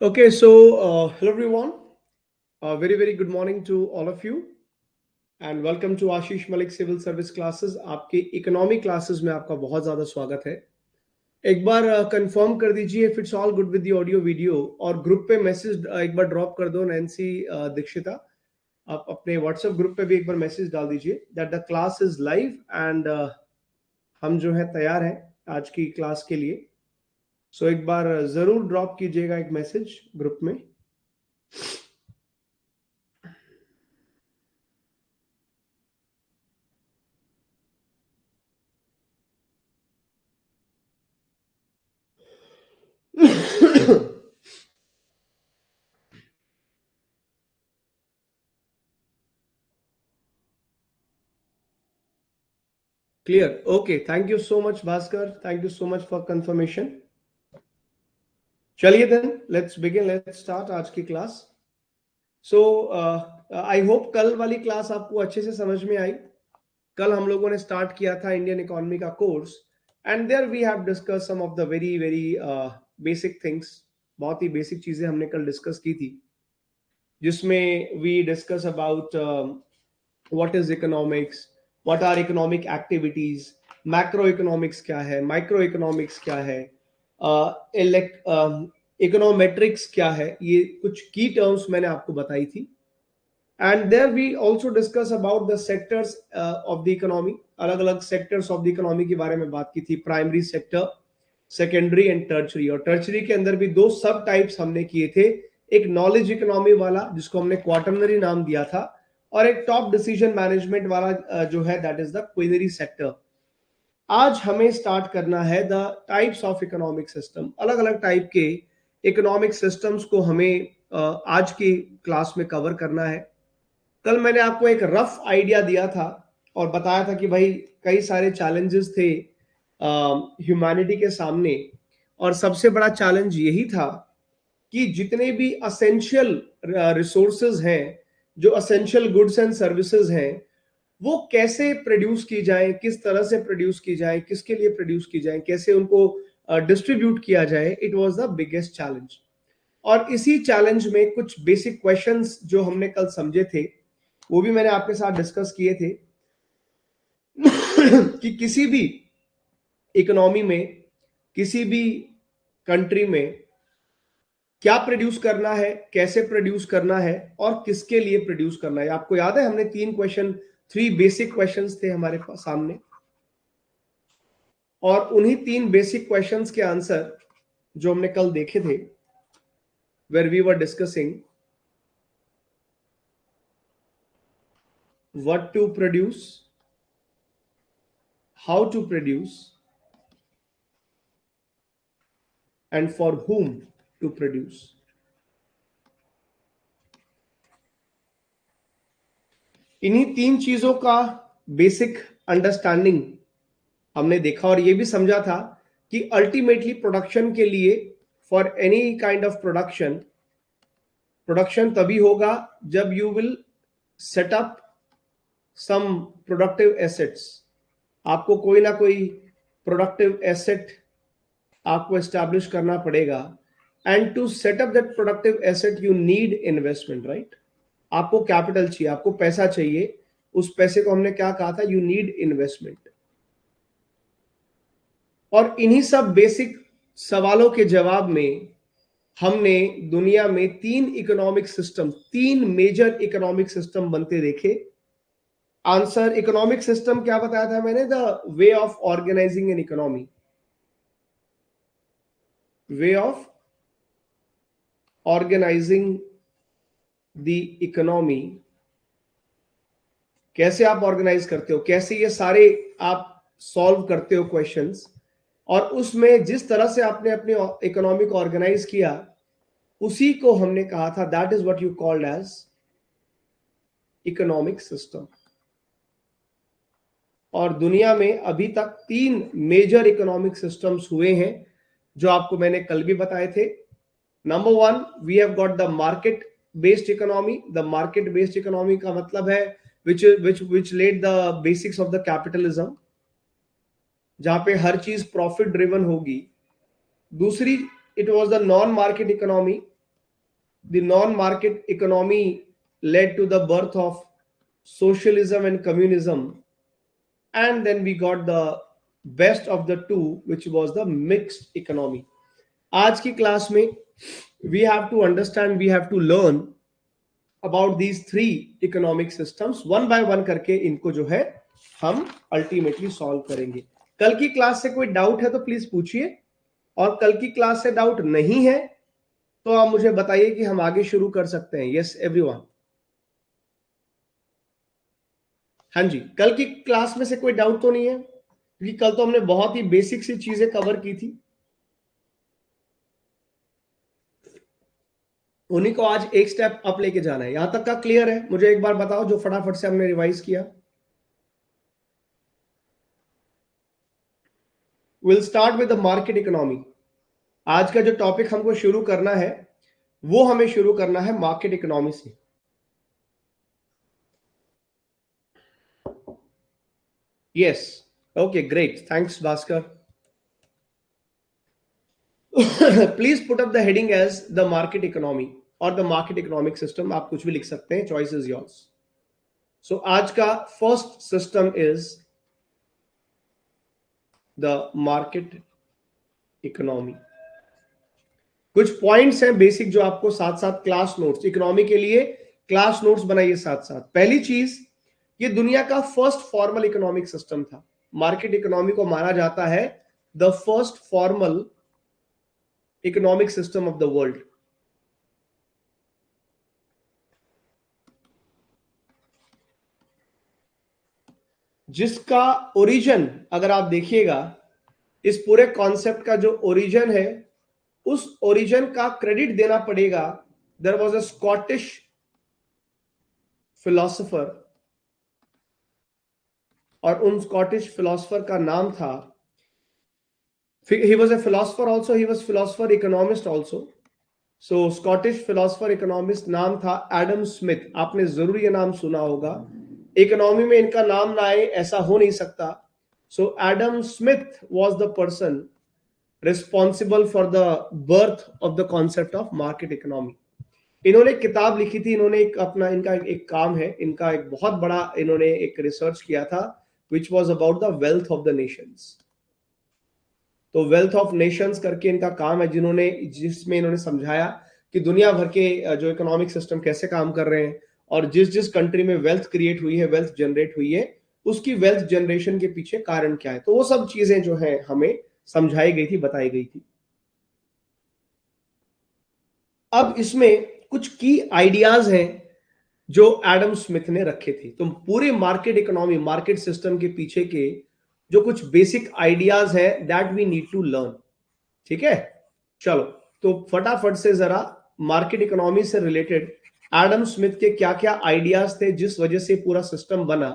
Okay, so hello everyone. Very good morning to all of you, and welcome to Ashish Malik civil service classes. आपके economy classes में आपका बहुत ज़्यादा स्वागत है. एक बार कंफर्म कर दीजिए if it's all good with the audio video, और ग्रुप पे मैसेज एक बार ड्रॉप कर दो. नैन्सी दीक्षिता, आप अपने व्हाट्सएप ग्रुप पे भी एक बार मैसेज डाल दीजिए that the class is live and हम जो है तैयार हैं आज की क्लास के लिए. सो एक बार ज़रूर ड्रॉप कीजिएगा एक मैसेज ग्रुप में. Clear. Okay. Thank you so much, Bhaskar. Thank you so much for confirmation. चलिए then, let's begin. Let's start आज की क्लास. So, I hope कल वाली क्लास आपको अच्छे से समझ में आई. कल हम लोगों ने स्टार्ट किया था इंडियन इकोनॉमी का course, and there we have discuss some of the very basic things. बहुत ही बेसिक चीजें हमने कल डिस्कस की थी, जिसमें we discuss about what is economics, what are economic activities, macro economics क्या है, माइक्रो इकोनॉमिक्स क्या है, इकोनोमेट्रिक्स क्या है. ये कुछ की टर्म्स मैंने आपको बताई थी. And there we also discuss about the sectors of the economy. अलग अलग सेक्टर्स ऑफ द इकोनॉमी के बारे में बात की थी. Primary sector, secondary and tertiary. और टर्चरी के अंदर भी दो सब टाइप्स हमने किए थे. एक नॉलेज इकोनॉमी वाला जिसको हमने क्वाटरनरी नाम दिया था, और एक टॉप डिसीजन मैनेजमेंट वाला जो है that is the quinary sector. आज हमें स्टार्ट करना है the types of economic system. अलग अलग टाइप के इकोनॉमिक सिस्टम्स को हमें आज की क्लास में कवर करना है. कल मैंने आपको एक रफ आइडिया दिया था और बताया था कि भाई कई सारे चैलेंजेस थे ह्यूमैनिटी के सामने, और सबसे बड़ा चैलेंज यही था कि जितने भी असेंशियल रिसोर्सेज हैं, जो असेंशियल गुड्स एंड सर्विसेज हैं, वो कैसे प्रोड्यूस की जाए, किस तरह से प्रोड्यूस की जाए, किसके लिए प्रोड्यूस की जाए, कैसे उनको डिस्ट्रीब्यूट किया जाए. It was the biggest challenge. और इसी चैलेंज में कुछ बेसिक क्वेश्चंस जो हमने कल समझे थे, वो भी मैंने आपके साथ डिस्कस किए थे. कि किसी भी इकोनॉमी में, किसी भी कंट्री में क्या प्रोड्यूस करना है, कैसे प्रोड्यूस करना है, और किसके लिए प्रोड्यूस करना है. आपको याद है हमने थ्री बेसिक क्वेश्चंस थे हमारे सामने, और उन्हीं तीन बेसिक क्वेश्चंस के आंसर जो हमने कल देखे थे, where we were discussing what to produce, how to produce, and for whom to produce. इन्हीं तीन चीजों का बेसिक अंडरस्टैंडिंग हमने देखा, और ये भी समझा था कि अल्टीमेटली प्रोडक्शन के लिए, for any kind of production तभी होगा जब you will set up some productive assets. आपको कोई ना कोई प्रोडक्टिव एसेट आपको एस्टैब्लिश करना पड़ेगा. And to set up that productive asset you need investment, right. आपको कैपिटल चाहिए, आपको पैसा चाहिए. उस पैसे को हमने क्या कहा था, यू नीड इन्वेस्टमेंट. और इन्हीं सब बेसिक सवालों के जवाब में हमने दुनिया में तीन मेजर इकोनॉमिक सिस्टम बनते देखे. आंसर इकोनॉमिक सिस्टम क्या बताया था मैंने, the way of organizing an economy, way of organizing the economy. कैसे आप ऑर्गेनाइज करते हो, कैसे ये सारे आप सॉल्व करते हो क्वेश्चंस, और उसमें जिस तरह से आपने अपनी इकोनॉमी को ऑर्गेनाइज किया, उसी को हमने कहा था that is what you called as economic system. और दुनिया में अभी तक तीन मेजर इकोनॉमिक सिस्टम्स हुए हैं, जो आपको मैंने कल भी बताए थे. Number one, we have got the market based economy. The market based economy का मतलब है which laid the basics of the capitalism, जहां पे हर चीज प्रॉफिट ड्रिवन होगी. दूसरी, it was the non market economy, the non-market economy led to the birth of socialism and communism, and then we got the best of the two, which was the mixed economy. आज की class में we have to understand, we have to learn about these three economic systems. one by one करके इनको जो है हम ultimately solve करेंगे. कल की क्लास से कोई डाउट है तो प्लीज पूछिए, और कल की क्लास से डाउट नहीं है तो आप मुझे बताइए कि हम आगे शुरू कर सकते हैं. Yes everyone. हाँ जी, कल की क्लास में से कोई डाउट तो नहीं है, क्योंकि कल तो हमने बहुत ही बेसिक सी चीजें कवर की थी. उन्हीं को आज एक स्टेप अप लेके जाना है. यहां तक का क्लियर है? मुझे एक बार बताओ जो फटाफट से हमने रिवाइज किया. Will start with the market economy. आज का जो टॉपिक हमको शुरू करना है वो हमें शुरू करना है मार्केट इकोनॉमी से. Yes, okay, great, thanks Bhaskar. Please put up the heading as the market economy और द मार्केट इकोनॉमिक सिस्टम. आप कुछ भी लिख सकते हैं, चॉइस इज योर्स. सो आज का first system is the market economy. कुछ पॉइंट्स हैं बेसिक जो आपको साथ साथ क्लास नोट्स, इकोनॉमी के लिए क्लास नोट्स बनाइए साथ साथ. पहली चीज, ये दुनिया का फर्स्ट फॉर्मल इकोनॉमिक सिस्टम था. मार्केट इकोनॉमी को माना जाता है the first formal economic system of the world. जिसका ओरिजिन अगर आप देखिएगा, इस पूरे कॉन्सेप्ट का जो ओरिजिन है, उस ओरिजिन का क्रेडिट देना पड़ेगा. There was a Scottish philosopher, और उन स्कॉटिश फिलोसोफर का नाम था, he was a philosopher also, he was philosopher economist also. so Scottish philosopher economist नाम था एडम स्मिथ. आपने जरूर ये नाम सुना होगा. इकोनॉमी में इनका नाम ना आए ऐसा हो नहीं सकता. so Adam Smith was the person responsible for the birth of the concept of market economy. इन्होंने एक किताब लिखी थी. इन्होंने एक अपना इनका एक काम है, इनका एक बहुत बड़ा इन्होंने एक रिसर्च किया था which was about the wealth of the nations. तो वेल्थ ऑफ नेशंस करके इनका काम है, जिसमें इन्होंने समझाया कि दुनिया भर के जो इकोनॉमिक सिस्टम कैसे काम कर रहे हैं, और जिस जिस कंट्री में वेल्थ क्रिएट हुई है, वेल्थ जनरेट हुई है, उसकी वेल्थ जनरेशन के पीछे कारण क्या है. तो वो सब चीजें जो है हमें समझाई गई थी, बताई गई थी. अब इसमें कुछ की आइडियाज हैं जो एडम स्मिथ ने रखे थे. तो पूरी मार्केट इकोनॉमी, मार्केट सिस्टम के पीछे के जो कुछ बेसिक आइडियाज है, that we need to learn. ठीक है, चलो तो फटाफट से जरा मार्केट इकोनॉमी से रिलेटेड एडम स्मिथ के क्या क्या आइडियाज थे जिस वजह से पूरा सिस्टम बना.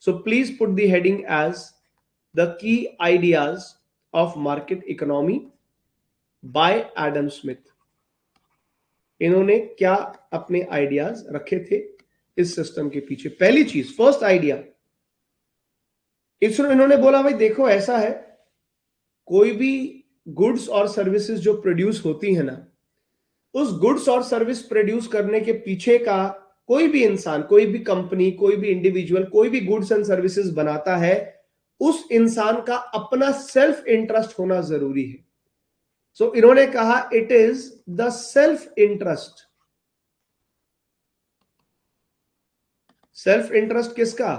So please put the heading as the key ideas of market economy by Adam Smith. इन्होंने क्या अपने आइडियाज रखे थे इस सिस्टम के पीछे. पहली चीज, फर्स्ट आइडिया, इन्होंने बोला भाई देखो ऐसा है, कोई भी गुड्स और सर्विसेज जो प्रोड्यूस होती है ना, उस गुड्स और सर्विस प्रोड्यूस करने के पीछे का कोई भी इंसान, कोई भी कंपनी, कोई भी इंडिविजुअल, कोई भी गुड्स एंड सर्विसेज बनाता है, उस इंसान का अपना सेल्फ इंटरेस्ट होना जरूरी है. सो इन्होंने कहा it is the self interest. Self interest किसका?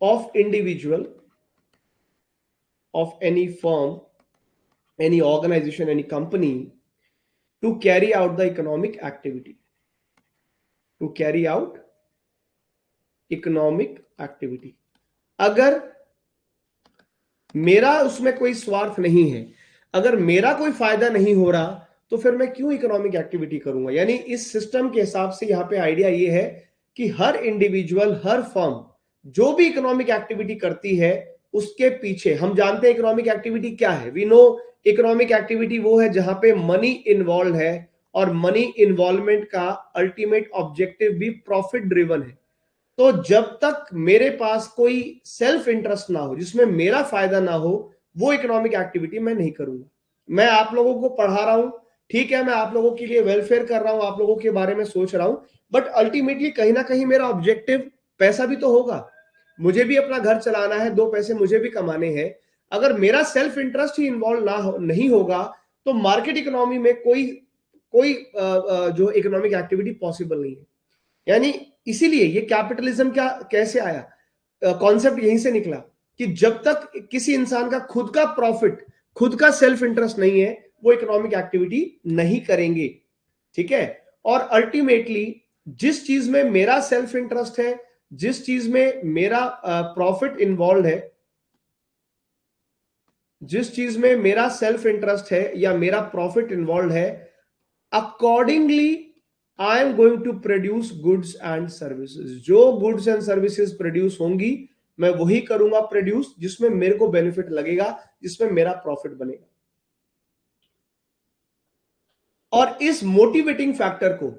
Of individual, of any firm, any organization, any company to carry out the economic activity. To carry out economic activity. अगर मेरा उसमें कोई स्वार्थ नहीं है, अगर मेरा कोई फायदा नहीं हो रहा, तो फिर मैं क्यों इकोनॉमिक एक्टिविटी करूंगा. यानी इस सिस्टम के हिसाब से यहां पे आइडिया ये है कि हर इंडिविजुअल, हर फर्म जो भी इकोनॉमिक एक्टिविटी करती है, उसके पीछे, हम जानते हैं इकोनॉमिक एक्टिविटी क्या है. वी नो इकोनॉमिक एक्टिविटी वो है जहां पे मनी इन्वॉल्व है, और मनी इन्वॉल्वमेंट का अल्टीमेट ऑब्जेक्टिव भी प्रॉफिट ड्रिवन है. तो जब तक मेरे पास कोई सेल्फ इंटरेस्ट ना हो, जिसमें मेरा फायदा ना हो, वो इकोनॉमिक एक्टिविटी मैं नहीं करूंगा. मैं आप लोगों को पढ़ा रहा हूं ठीक है, मैं आप लोगों के लिए वेलफेयर कर रहा हूं, आप लोगों के बारे में सोच रहा हूं, बट अल्टीमेटली कहीं ना कहीं मेरा ऑब्जेक्टिव पैसा भी तो होगा, मुझे भी अपना घर चलाना है, दो पैसे मुझे भी कमाने हैं। अगर मेरा सेल्फ इंटरेस्ट ही इन्वॉल्व नहीं होगा तो मार्केट इकोनॉमी में कोई कोई जो इकोनॉमिक एक्टिविटी पॉसिबल नहीं है। यानी इसीलिए ये कैपिटलिज्म क्या कैसे आया, कॉन्सेप्ट यहीं से निकला कि जब तक किसी इंसान का खुद का प्रॉफिट, खुद का सेल्फ इंटरेस्ट नहीं है, वो इकोनॉमिक एक्टिविटी नहीं करेंगे। ठीक है, और अल्टीमेटली जिस चीज में मेरा सेल्फ इंटरेस्ट है, जिस चीज में मेरा प्रॉफिट इन्वॉल्व है, जिस चीज में मेरा सेल्फ इंटरेस्ट है या मेरा प्रॉफिट इन्वॉल्व है, accordingly I am going to produce goods and services. जो गुड्स एंड सर्विसेज प्रोड्यूस होंगी मैं वही करूंगा प्रोड्यूस जिसमें मेरे को बेनिफिट लगेगा, जिसमें मेरा प्रॉफिट बनेगा। और इस मोटिवेटिंग फैक्टर को,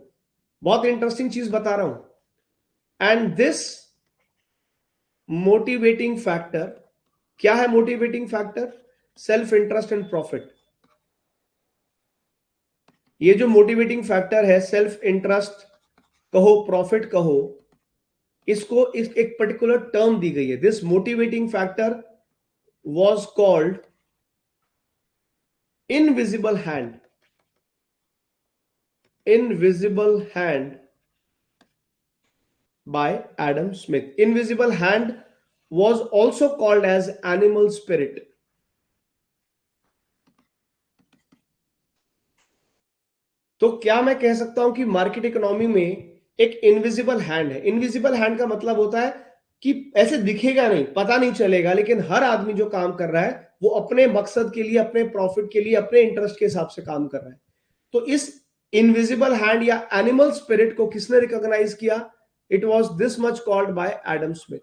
बहुत इंटरेस्टिंग चीज बता रहा हूं, एंड दिस मोटिवेटिंग फैक्टर, क्या है motivating factor? Self interest and profit. ये जो मोटिवेटिंग फैक्टर है, सेल्फ इंटरेस्ट कहो, प्रॉफिट कहो, इसको एक पर्टिकुलर टर्म दी गई है। This motivating factor was called invisible hand. Invisible hand by Adam Smith. Invisible hand was also called as animal spirit. तो क्या मैं कह सकता हूं कि मार्केट इकोनॉमी में एक इनविजिबल हैंड है? इनविजिबल हैंड का मतलब होता है कि ऐसे दिखेगा नहीं, पता नहीं चलेगा, लेकिन हर आदमी जो काम कर रहा है वो अपने मकसद के लिए, अपने प्रॉफिट के लिए, अपने इंटरेस्ट के हिसाब से काम कर रहा है। तो इस इनविजिबल हैंड या एनिमल स्पिरिट को किसने रिकॉग्नाइज किया? It was this much called by Adam Smith.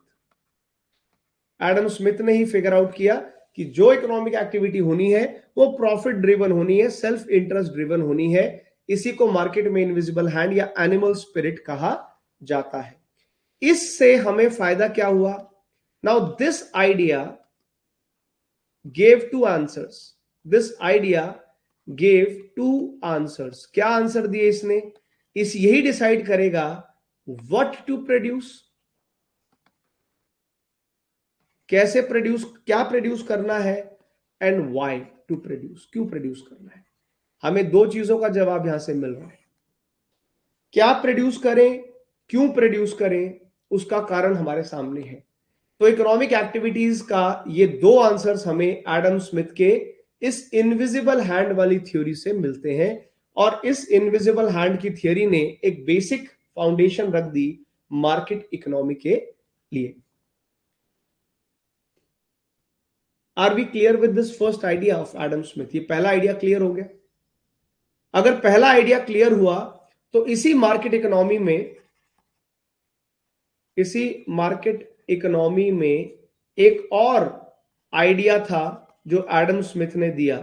Adam Smith ने ही फिगर आउट किया कि जो इकोनॉमिक एक्टिविटी होनी है वो प्रॉफिट ड्रिवन होनी है, सेल्फ इंटरेस्ट ड्रिवन होनी है। इसी को मार्केट में इनविजिबल हैंड या एनिमल स्पिरिट कहा जाता है। इससे हमें फायदा क्या हुआ? Now this idea gave two answers. This idea gave two answers. क्या आंसर दिए इसने? इस यही डिसाइड करेगा व्हाट टू प्रोड्यूस, कैसे प्रोड्यूस, क्या प्रोड्यूस करना है, एंड व्हाई टू प्रोड्यूस, क्यों प्रोड्यूस करना है। हमें दो चीजों का जवाब यहां से मिल रहा है। क्या प्रोड्यूस करें, क्यों प्रोड्यूस करें, उसका कारण हमारे सामने है। तो इकोनॉमिक एक्टिविटीज का ये दो आंसर्स हमें एडम स्मिथ के इस इनविजिबल हैंड वाली थ्योरी से मिलते हैं। और इस इनविजिबल हैंड की थ्योरी ने एक बेसिक फाउंडेशन रख दी मार्केट इकोनॉमी के लिए। Are we clear with this first idea of Adam Smith? ये पहला आइडिया क्लियर हो गया। अगर पहला आइडिया क्लियर हुआ तो इसी मार्केट इकोनॉमी में, इसी मार्केट इकोनॉमी में एक और आइडिया था जो एडम स्मिथ ने दिया।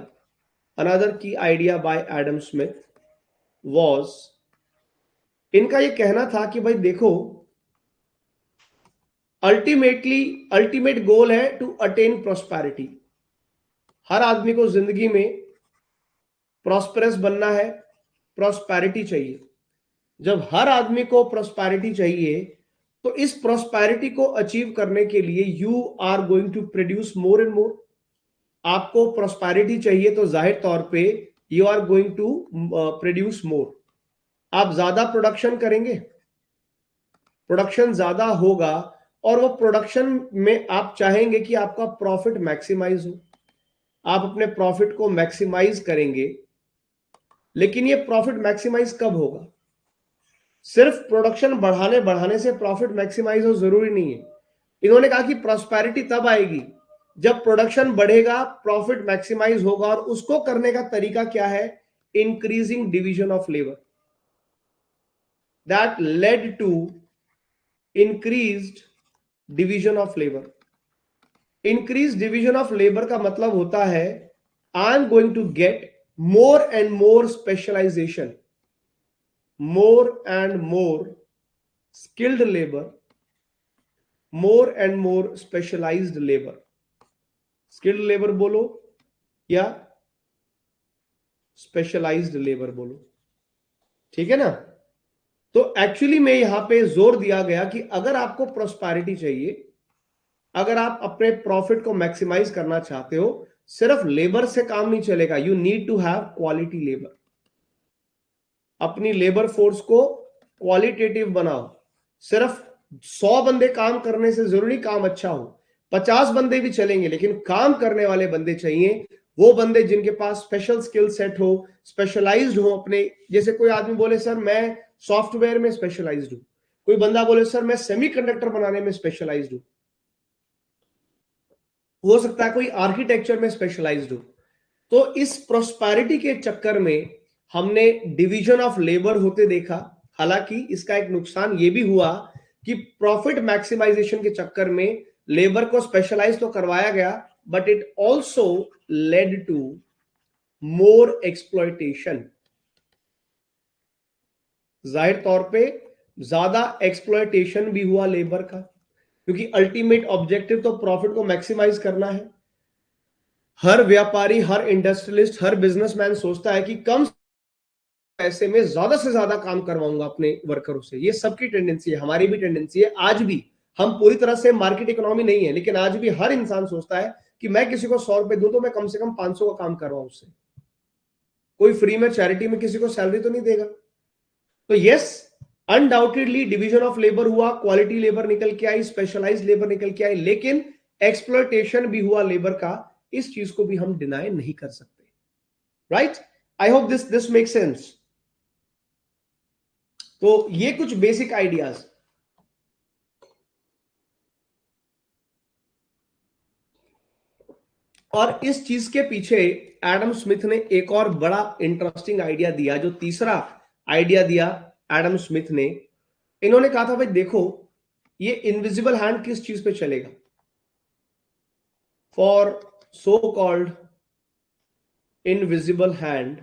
अनदर की idea by Adam Smith was, इनका ये कहना था कि भाई देखो, अल्टीमेटली अल्टीमेट गोल है टू अटेन प्रोस्पेरिटी। हर आदमी को जिंदगी में प्रॉस्पेरस बनना है, प्रॉस्पेरिटी चाहिए। जब हर आदमी को प्रॉस्पेरिटी चाहिए तो इस प्रॉस्पेरिटी को अचीव करने के लिए you are going to produce more and more. आपको प्रॉस्पेरिटी चाहिए तो जाहिर तौर पे you are going to produce more. आप ज्यादा प्रोडक्शन करेंगे, प्रोडक्शन ज्यादा होगा, और वो प्रोडक्शन में आप चाहेंगे कि आपका प्रॉफिट मैक्सिमाइज हो, आप अपने प्रॉफिट को मैक्सिमाइज करेंगे। लेकिन ये प्रॉफिट मैक्सिमाइज कब होगा? सिर्फ प्रोडक्शन बढ़ाने बढ़ाने से प्रॉफिट मैक्सिमाइज हो जरूरी नहीं है। इन्होंने कहा कि प्रॉस्पेरिटी तब आएगी जब प्रोडक्शन बढ़ेगा, प्रॉफिट मैक्सिमाइज होगा, और उसको करने का तरीका क्या है? Increasing division of labour. That led to increased division of labour. Increase division of labour का मतलब होता है I am going to get more and more specialisation, more and more skilled labor, more and more specialized labor। skilled labor बोलो या specialised labour बोलो, ठीक है ना। तो एक्चुअली में यहां पे जोर दिया गया कि अगर आपको प्रोस्पैरिटी चाहिए, अगर आप अपने प्रॉफिट को मैक्सिमाइज करना चाहते हो, सिर्फ लेबर से काम नहीं चलेगा, you need to have quality labour. अपनी लेबर फोर्स को क्वालिटेटिव बनाओ। सिर्फ 100 बंदे काम करने से जरूरी काम अच्छा हो, 50 बंदे भी चलेंगे, लेकिन काम करने वाले बंदे चाहिए। वो बंदे जिनके पास स्पेशल स्किल सेट हो, स्पेशलाइज्ड हो अपने। जैसे कोई आदमी बोले सर मैं सॉफ्टवेयर में स्पेशलाइज्ड हूं, कोई बंदा बोले सर मैं सेमीकंडक्टर बनाने में स्पेशलाइज्ड हूं, हो सकता है कोई आर्किटेक्चर में स्पेशलाइज्ड हो। तो इस प्रोस्पैरिटी के चक्कर में हमने डिवीजन ऑफ लेबर होते देखा। हालांकि इसका एक नुकसान यह भी हुआ कि प्रॉफिट मैक्सिमाइजेशन के चक्कर में लेबर को स्पेशलाइज तो करवाया गया, but it also led to more exploitation. जाहिर तौर पे ज्यादा एक्सप्लॉयटेशन भी हुआ लेबर का, क्योंकि अल्टीमेट ऑब्जेक्टिव तो प्रॉफिट को मैक्सिमाइज करना है। हर व्यापारी, हर इंडस्ट्रियलिस्ट, हर बिजनेसमैन सोचता है कि कम पैसे में ज्यादा से ज्यादा काम करवाऊंगा अपने वर्करों से। ये सबकी टेंडेंसी है, हमारी भी टेंडेंसी है। आज भी हम पूरी तरह से मार्केट इकोनॉमी नहीं है, लेकिन आज भी हर इंसान सोचता है कि मैं किसी को 100 रुपए दूं तो मैं कम से कम 500 का काम करवाऊं उससे। कोई फ्री में चैरिटी में किसी को सैलरी तो नहीं देगा। तो yes, undoubtedly division of labour हुआ, क्वालिटी लेबर निकल के आई, स्पेशलाइज्ड लेबर निकल के आई, लेकिन एक्सप्लॉयटेशन भी हुआ लेबर का। इस चीज को भी हम डिनाई नहीं कर सकते, right. I hope this make sense. तो ये कुछ बेसिक आइडियाज। और इस चीज के पीछे एडम स्मिथ ने एक और बड़ा इंटरेस्टिंग आइडिया दिया, जो तीसरा आइडिया दिया एडम स्मिथ ने। इन्होंने कहा था भाई देखो, ये इनविजिबल हैंड किस चीज पे चलेगा? For so called invisible hand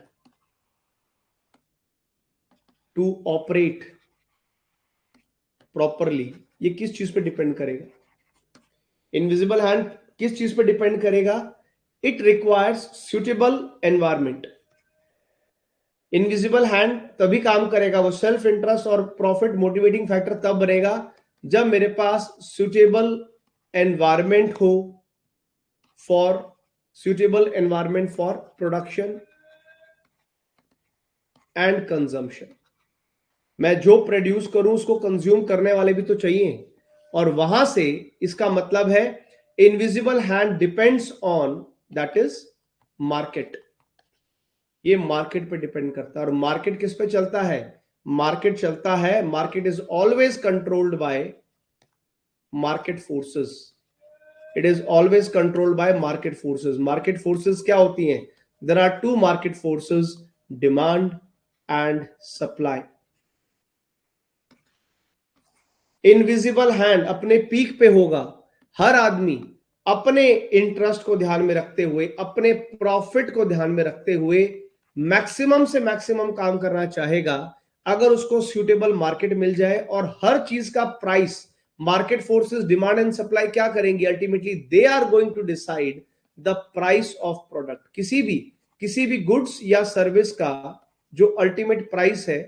to operate properly, ये किस चीज पे डिपेंड करेगा? इनविजिबल हैंड किस चीज पे डिपेंड करेगा? It requires suitable environment. Invisible hand तभी काम करेगा, वो सेल्फ इंटरेस्ट और प्रॉफिट मोटिवेटिंग फैक्टर तब बनेगा जब मेरे पास सुटेबल एनवायरमेंट हो, for suitable environment for production and consumption. मैं जो प्रोड्यूस करूं उसको कंज्यूम करने वाले भी तो चाहिए, और वहां से इसका मतलब है invisible hand depends on, that is market. ये मार्केट पे डिपेंड करता है। और मार्केट किस पे चलता है? मार्केट चलता है, market is always controlled by market forces. It is always controlled by market forces. Market forces क्या होती हैं? There are two market forces, demand and supply. Invisible hand अपने पीक पे होगा। हर आदमी अपने इंटरेस्ट को ध्यान में रखते हुए, अपने प्रॉफिट को ध्यान में रखते हुए मैक्सिमम से मैक्सिमम काम करना चाहेगा, अगर उसको सूटेबल मार्केट मिल जाए। और हर चीज का price, market forces demand and supply क्या करेंगी? Ultimately they are going to decide the price of product. किसी भी गुड्स या सर्विस का जो अल्टीमेट प्राइस है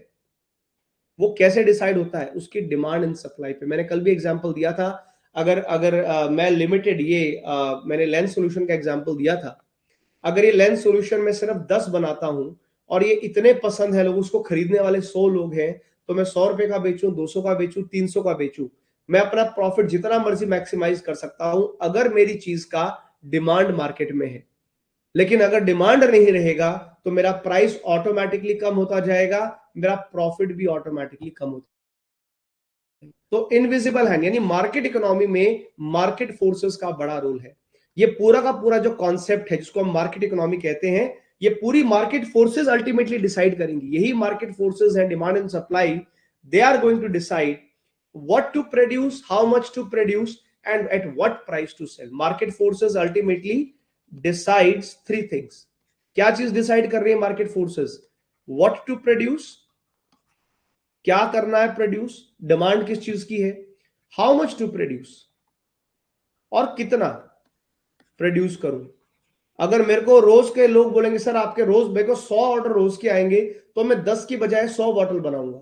वो कैसे डिसाइड होता है? उसकी डिमांड एंड सप्लाई पे। मैंने कल भी एग्जांपल दिया था। अगर अगर मैं लिमिटेड मैंने लेंस सॉल्यूशन का एग्जांपल दिया था। अगर ये लेंस सॉल्यूशन में सिर्फ 10 बनाता हूं और ये इतने पसंद है लोग, उसको खरीदने वाले 100 लोग हैं, तो मैं 100 रुपए का बेचूं, 200 का बेचूं, 300 का बेचूं, मैं अपना प्रॉफिट जितना मर्जी मैक्सिमाइज कर सकता हूं अगर मेरी चीज का डिमांड मार्केट में है। लेकिन अगर डिमांड नहीं रहेगा तो मेरा प्राइस ऑटोमेटिकली कम होता जाएगा, मेरा प्रॉफिट भी ऑटोमेटिकली कम होता। तो इनविजिबल हैंड यानी मार्केट इकोनॉमी में मार्केट फोर्सेस का बड़ा रोल है। ये पूरा का पूरा जो कॉन्सेप्ट है जिसको हम मार्केट इकोनॉमी कहते हैं, ये पूरी मार्केट फोर्सेस अल्टीमेटली डिसाइड करेंगी। यही मार्केट फोर्सेस हैं, demand and supply. They are going to decide what to produce, how much to produce and at what price to sell. Market forces ultimately decides three things. क्या चीज decide कर रही है market forces? What to produce, क्या करना है produce, demand किस चीज की है, हाउ मच टू प्रोड्यूस, और कितना प्रोड्यूस करूं। अगर मेरे को रोज के लोग बोलेंगे सर आपके रोज मेरे को 100 ऑर्डर रोज के आएंगे, तो मैं 10 की बजाय 100 बॉटल बनाऊंगा।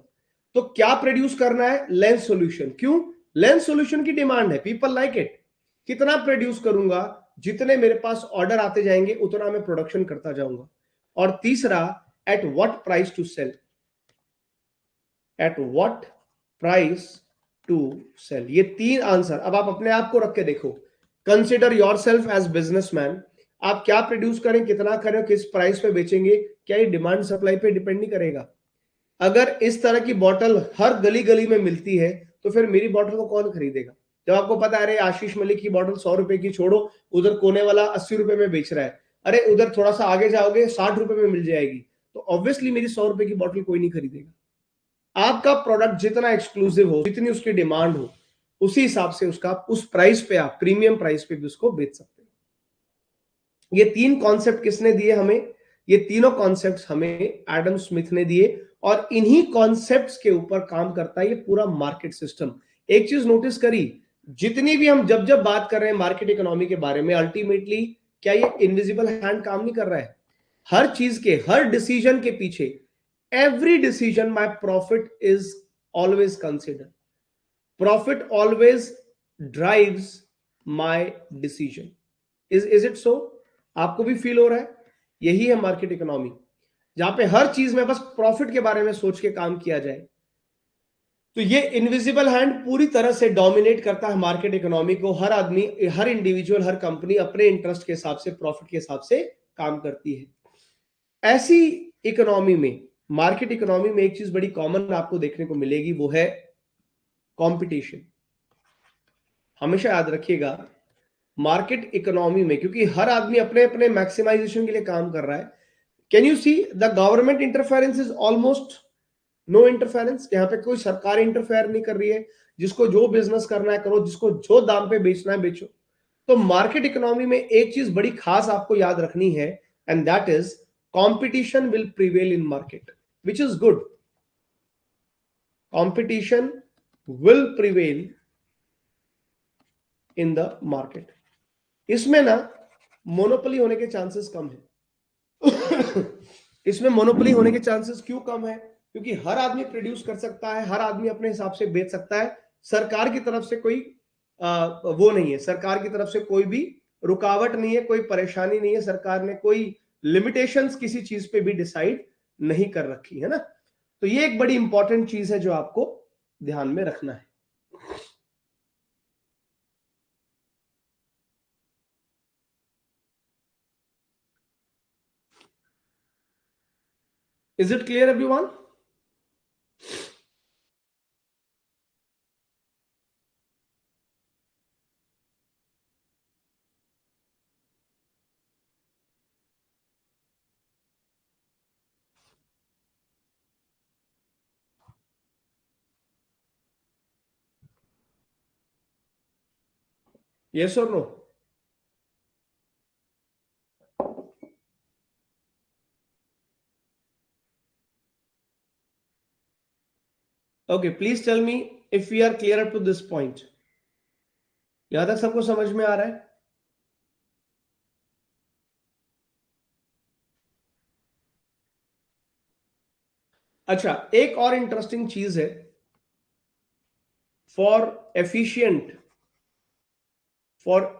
तो क्या प्रोड्यूस करना है? Lens solution. क्यों? लेंस सॉल्यूशन की डिमांड है, पीपल लाइक इट। कितना प्रोड्यूस करूंगा, जितने मेरे पास ऑर्डर आते जाएंगे उतना मैं प्रोडक्शन करता जाऊंगा। और तीसरा, at what price to sell. At what price to sell. ये 3 आंसर अब आप अपने आप को रख के देखो। Consider yourself as businessman. आप क्या प्रोड्यूस करें, कितना करें, किस प्राइस पे बेचेंगे, क्या ये डिमांड सप्लाई पे डिपेंड नहीं करेगा? अगर इस तरह की बॉटल हर गली गली में मिलती है तो फिर मेरी बॉटल को कौन खरीदेगा? जब आपको पता है अरे आशीष मलिक की बॉटल 100 रुपए की, छोड़ो उधर कोने वाला 80 रुपए में बेच रहा है, अरे उधर थोड़ा सा आगे जाओगे 60 रुपए में मिल जाएगी, तो ऑब्वियसली मेरी 100 रुपए की बॉटल कोई नहीं खरीदेगा। आपका प्रोडक्ट जितना एक्सक्लूसिव हो, जितनी उसकी डिमांड हो, उसी हिसाब से उसका उस प्राइस पे आप प्रीमियम प्राइस पे भी उसको बेच सकते हो। ये 3 कॉन्सेप्ट किसने दिए हमें? ये तीनों कॉन्सेप्ट्स हमें एडम स्मिथ ने दिए, और इन्हीं कॉन्सेप्ट्स के ऊपर काम करता है ये पूरा मार्केट सिस्टम। एक चीज नोटिस करी, जितनी भी हम जब जब बात कर रहे हैं मार्केट इकोनॉमी के बारे में, अल्टीमेटली क्या ये इनविजिबल हैंड काम नहीं कर रहा है? हर चीज के, हर डिसीजन के पीछे, every decision my profit is always considered. Profit always drives my decision. Is it so? आपको भी फील हो रहा है? यही है मार्केट इकोनॉमी, जहां पे हर चीज में बस प्रॉफिट के बारे में सोच के काम किया जाए। तो ये इनविजिबल हैंड पूरी तरह से डोमिनेट करता है मार्केट इकोनॉमी को। हर आदमी, हर इंडिविजुअल, हर कंपनी अपने इंटरेस्ट के हिसाब से, प्रॉफिट के हिसाब से काम करती है। ऐसी इकोनॉमी में, मार्केट इकोनॉमी में एक चीज बड़ी कॉमन आपको देखने को मिलेगी, वो है कंपटीशन। हमेशा याद रखिएगा, मार्केट इकोनॉमी में क्योंकि हर आदमी अपने अपने मैक्सिमाइजेशन के लिए काम कर रहा है, can you see the government interference is almost no interference. यहाँ पे कोई सरकार इंटरफेयर नहीं कर रही है, जिसको जो बिजनेस करना है करो, जिसको जो दाम पे बेचना है बेचो। तो मार्केट इकोनॉमी में एक चीज बड़ी खास आपको याद रखनी है, and that is competition will prevail in market, which is good. Competition will prevail in the market. इसमें ना मोनोपोली होने के चांसेस कम है। इसमें मोनोपोली होने के चांसेस क्यों कम है? क्योंकि हर आदमी प्रोड्यूस कर सकता है, हर आदमी अपने हिसाब से बेच सकता है। सरकार की तरफ से कोई वो नहीं है, सरकार की तरफ से कोई भी रुकावट नहीं है, कोई परेशानी नहीं है, सरकार ने कोई लिमिटेशंस किसी चीज पे भी डिसाइड नहीं कर रखी है ना। तो ये एक बड़ी इंपॉर्टेंट चीज है जो आपको ध्यान में रखना है। Is it clear everyone? Yes और no? Okay, please tell me if we are clear up to this point. यहां तक सबको समझ में आ रहा है? अच्छा, एक और इंटरेस्टिंग चीज है, फॉर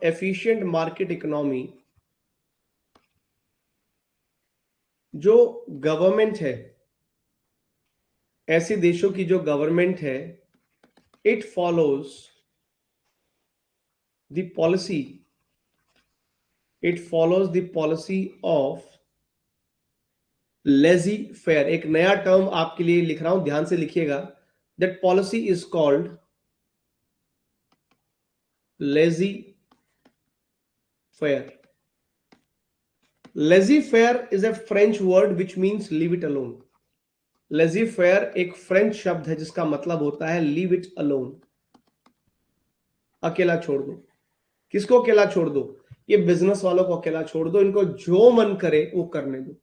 एफिशिएंट मार्केट इकोनॉमी, जो गवर्नमेंट है, ऐसे देशों की जो गवर्नमेंट है, it follows the policy, of lazy fair. एक नया टर्म आपके लिए लिख रहा हूं, ध्यान से लिखिएगा। That policy is called lazy fair. Lazy faire is a French word which means leave it alone. Lazy fair एक फ्रेंच शब्द है जिसका मतलब होता है लीव इट अलोन, अकेला छोड़ दो। किसको अकेला छोड़ दो? ये बिजनेस वालों को अकेला छोड़ दो, इनको जो मन करे वो करने दो।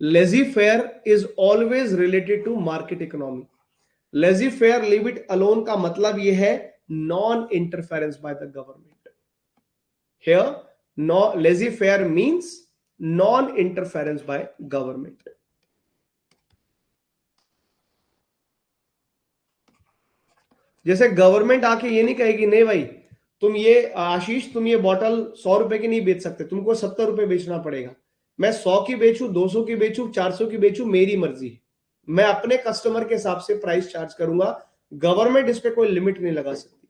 Laissez faire is always related to market economy. Laissez faire, leave it alone का मतलब यह है non interference by the government. Here No, laissez-faire means non-interference by government. जैसे गवर्नमेंट आके ये नहीं कहेगी नहीं भाई तुम ये आशीष तुम ये बॉटल 100 रुपए की नहीं बेच सकते, तुमको 70 रुपए बेचना पड़ेगा। मैं 100 की बेचूं, 200 की बेचूं, 400 की बेचूं, मेरी मर्जी है। मैं अपने कस्टमर के हिसाब से प्राइस चार्ज करूंगा। गवर्नमेंट इस पे कोई लिमिट नहीं लगा सकती।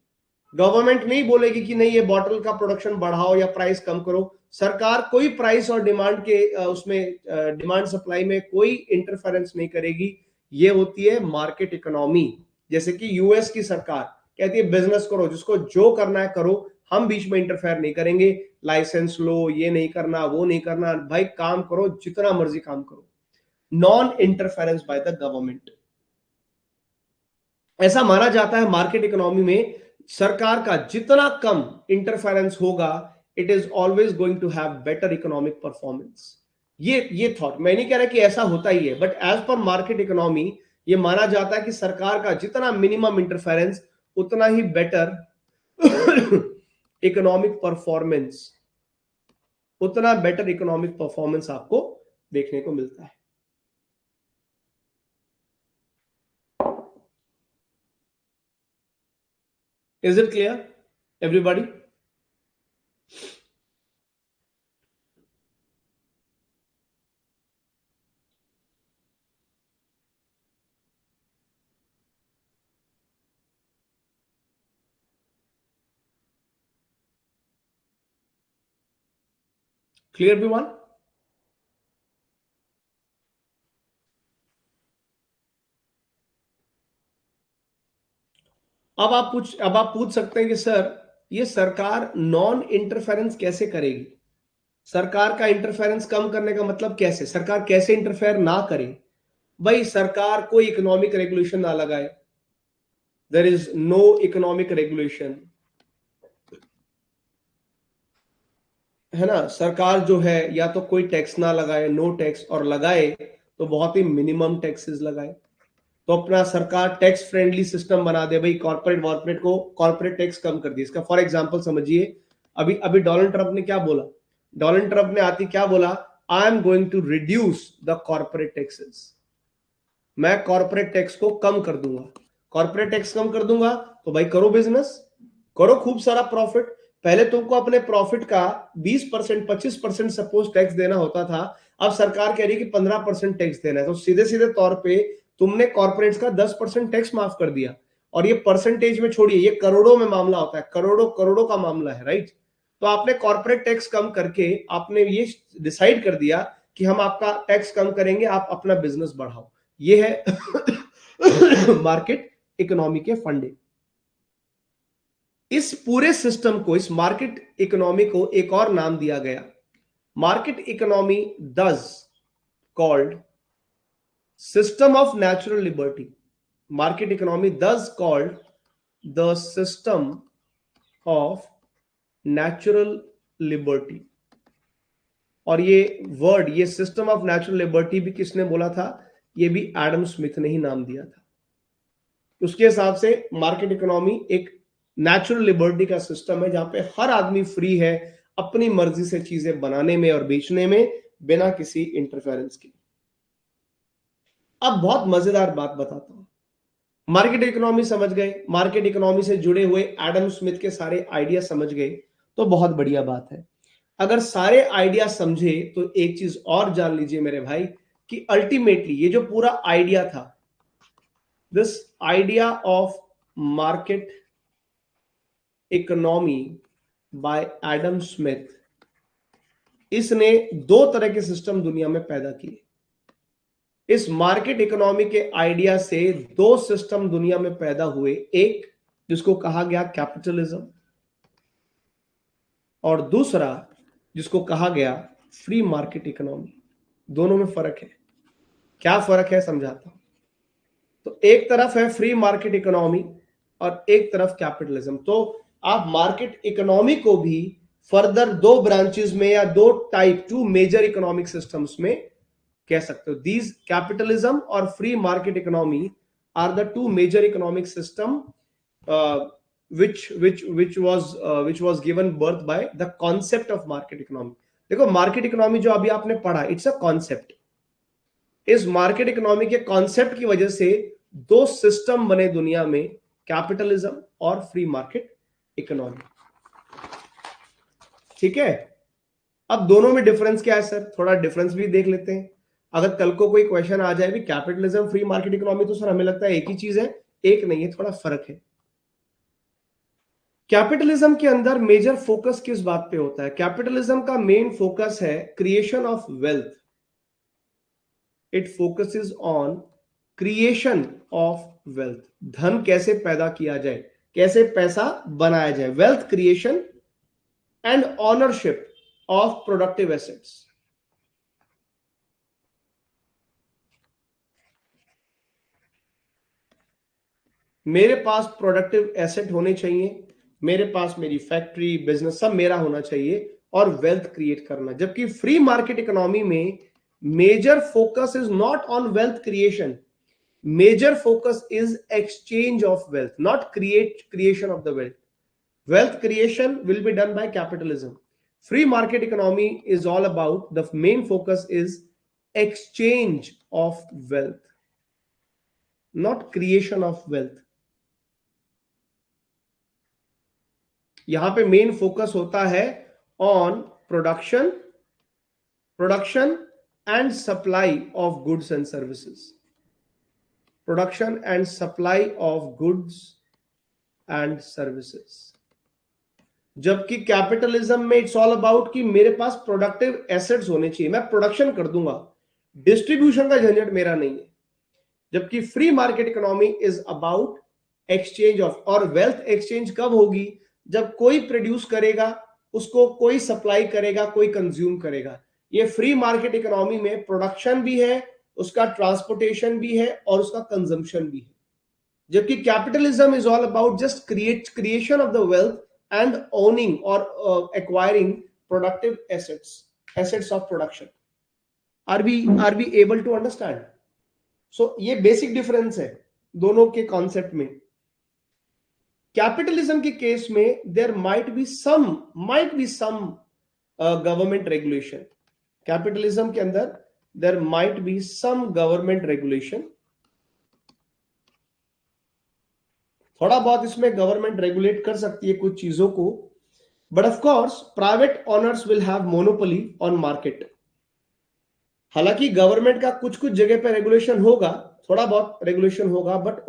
गवर्नमेंट नहीं बोलेगी कि नहीं ये बॉटल का प्रोडक्शन बढ़ाओ या प्राइस कम करो। सरकार कोई प्राइस और डिमांड के उसमें डिमांड सप्लाई में कोई इंटरफेरेंस नहीं करेगी। ये होती है मार्केट इकोनॉमी। जैसे कि यूएस की सरकार कहती है बिजनेस करो, जिसको जो करना है करो, हम बीच में इंटरफेयर नहीं करेंगे, लाइसेंस लो, ये नहीं करना वो नहीं करना, भाई काम करो जितना मर्जी काम करो। Non interference by the government. ऐसा माना जाता है मार्केट इकोनॉमी में सरकार का जितना कम इंटरफेरेंस होगा, it is always going to have better economic performance. ये थॉट मैं नहीं कह रहा कि ऐसा होता ही है, but as per market economy ये माना जाता है कि सरकार का जितना मिनिमम इंटरफेरेंस उतना ही बेटर इकोनॉमिक परफॉर्मेंस, उतना बेटर इकोनॉमिक परफॉर्मेंस आपको देखने को मिलता है। Is it clear, everybody? Clear, everyone? अब आप पूछ सकते हैं कि सर ये सरकार नॉन इंटरफेरेंस कैसे करेगी? सरकार का इंटरफेरेंस कम करने का मतलब कैसे? सरकार कैसे इंटरफेयर ना करे? भाई सरकार कोई इकोनॉमिक रेगुलेशन ना लगाए। There is no economic regulation, है ना। सरकार जो है या तो कोई टैक्स ना लगाए, नो टैक्स, और लगाए तो बहुत ही मिनिमम टैक्सेस लगाए। तो अपना सरकार टैक्स फ्रेंडली सिस्टम बना दे, भाई कॉर्पोरेट वॉर्पोरेट को कॉर्पोरेट टैक्स कम कर दिया। इसका फॉर एग्जांपल समझिए, अभी अभी डोनाल्ड ट्रंप ने क्या बोला? डोनाल्ड ट्रंप ने आती क्या बोला? I am going to reduce the corporate taxes. मैं कॉर्पोरेट टैक्स को कम कर दूंगा। कॉर्पोरेट टैक्स कम कर दूंगा तो भाई करो बिजनेस, करो खूब सारा प्रॉफिट। पहले तुमको अपने प्रॉफिट का 20% 25% सपोज टैक्स देना होता था, अब सरकार कह रही है कि 15% टैक्स देना है। तो सीधे सीधे तौर पे तुमने कॉर्पोरेट्स का 10% टैक्स माफ कर दिया। और ये परसेंटेज में छोड़िए, ये करोड़ों में मामला होता है, करोड़ों करोड़ों का मामला है, राइट। तो आपने कॉर्पोरेट टैक्स कम करके आपने ये डिसाइड कर दिया कि हम आपका टैक्स कम करेंगे, आप अपना बिजनेस बढ़ाओ। ये है मार्केट इकोनॉमी के फंडे। इस पूरे सिस्टम को, इस मार्केट इकोनॉमी को एक और नाम दिया गया, market economy so called system of natural liberty. Market economy so called the system of natural liberty. और ये वर्ड, ये सिस्टम ऑफ नेचुरल लिबर्टी भी किसने बोला था? ये भी एडम स्मिथ ने ही नाम दिया था। उसके हिसाब से मार्केट इकोनॉमी एक नेचुरल लिबर्टी का सिस्टम है जहां पे हर आदमी फ्री है अपनी मर्जी से चीजें बनाने में और बेचने में, बिना किसी इंटरफेरेंस के। अब बहुत मजेदार बात बताता हूं। मार्केट इकोनॉमी समझ गए, मार्केट इकोनॉमी से जुड़े हुए एडम स्मिथ के सारे आइडिया समझ गए, तो बहुत बढ़िया बात है। अगर सारे आइडिया समझे तो एक चीज और जान लीजिए मेरे भाई, कि अल्टीमेटली ये जो पूरा आइडिया था, this idea of market economy by Adam Smith, इसने दो तरह के सिस्टम दुनिया में पैदा किए। इस मार्केट इकोनॉमी के आइडिया से दो सिस्टम दुनिया में पैदा हुए, एक जिसको कहा गया कैपिटलिज्म, और दूसरा जिसको कहा गया फ्री मार्केट इकोनॉमी। दोनों में फर्क है। क्या फर्क है समझाता हूं। तो एक तरफ है फ्री मार्केट इकोनॉमी और एक तरफ कैपिटलिज्म। तो आप मार्केट इकोनॉमी को भी फर्दर दो ब्रांचेस में या दो type, two major economic systems में कह सकते हो। दीज कैपिटलिज्म और free market economy are the two major economic system which was given birth by the concept of market economy. देखो मार्केट इकोनॉमी जो अभी आपने पढ़ा, इट्स अ कॉन्सेप्ट. इस मार्केट इकोनॉमी के कॉन्सेप्ट की वजह से दो सिस्टम बने दुनिया में, कैपिटलिज्म और फ्री मार्केट इकोनॉमी. ठीक है. अब दोनों में डिफरेंस क्या है सर? थोड़ा डिफरेंस भी देख लेते हैं. अगर कल को कोई क्वेश्चन आ जाए भी कैपिटलिज्म फ्री मार्केट इकोनॉमी, तो सर हमें लगता है एक ही चीज है. एक नहीं है, थोड़ा फर्क है. कैपिटलिज्म के अंदर मेजर फोकस किस बात पे होता है? कैपिटलिज्म का मेन फोकस है creation of wealth. It focuses on creation of wealth. धन कैसे पैदा किया जाए, कैसे पैसा बनाया जाए. Wealth creation and ownership of productive assets. मेरे पास प्रोडक्टिव एसेट होने चाहिए, मेरे पास मेरी फैक्ट्री, बिजनेस सब मेरा होना चाहिए, और वेल्थ क्रिएट करना. जबकि फ्री मार्केट इकोनॉमी में major focus is not on wealth creation. Major focus is exchange of wealth, not creation of the wealth. Wealth creation will be done by capitalism. Free market economy is all about, the main focus is exchange of wealth, not creation of wealth. यहां पे main focus होता है on production and supply of goods and services. Production and supply of goods and services. जबकि capitalism में it's all about कि मेरे पास productive assets होने चाहिए, मैं प्रोडक्शन कर दूंगा, डिस्ट्रीब्यूशन का झंझट मेरा नहीं है. जबकि free market economy is about exchange of. और वेल्थ एक्सचेंज कब होगी? जब कोई प्रोड्यूस करेगा, उसको कोई सप्लाई करेगा, कोई कंज्यूम करेगा. ये फ्री मार्केट इकोनॉमी में प्रोडक्शन भी है, उसका ट्रांसपोर्टेशन भी है, और उसका कंजम्पशन भी है. जबकि capitalism is all about just creation of the wealth and owning or acquiring productive assets of production. Are we able to understand? So ये basic difference है दोनों के concept में. Capitalism के केस में there might be some government regulation. Capitalism के अंदर there might be some government regulation. थोड़ा बहुत इसमें गवर्नमेंट रेगुलेट कर सकती है कुछ चीजों को, but of course private owners will have monopoly on market. हालांकि गवर्नमेंट का कुछ जगह पे रेगुलेशन होगा, थोड़ा बहुत रेगुलेशन होगा, बट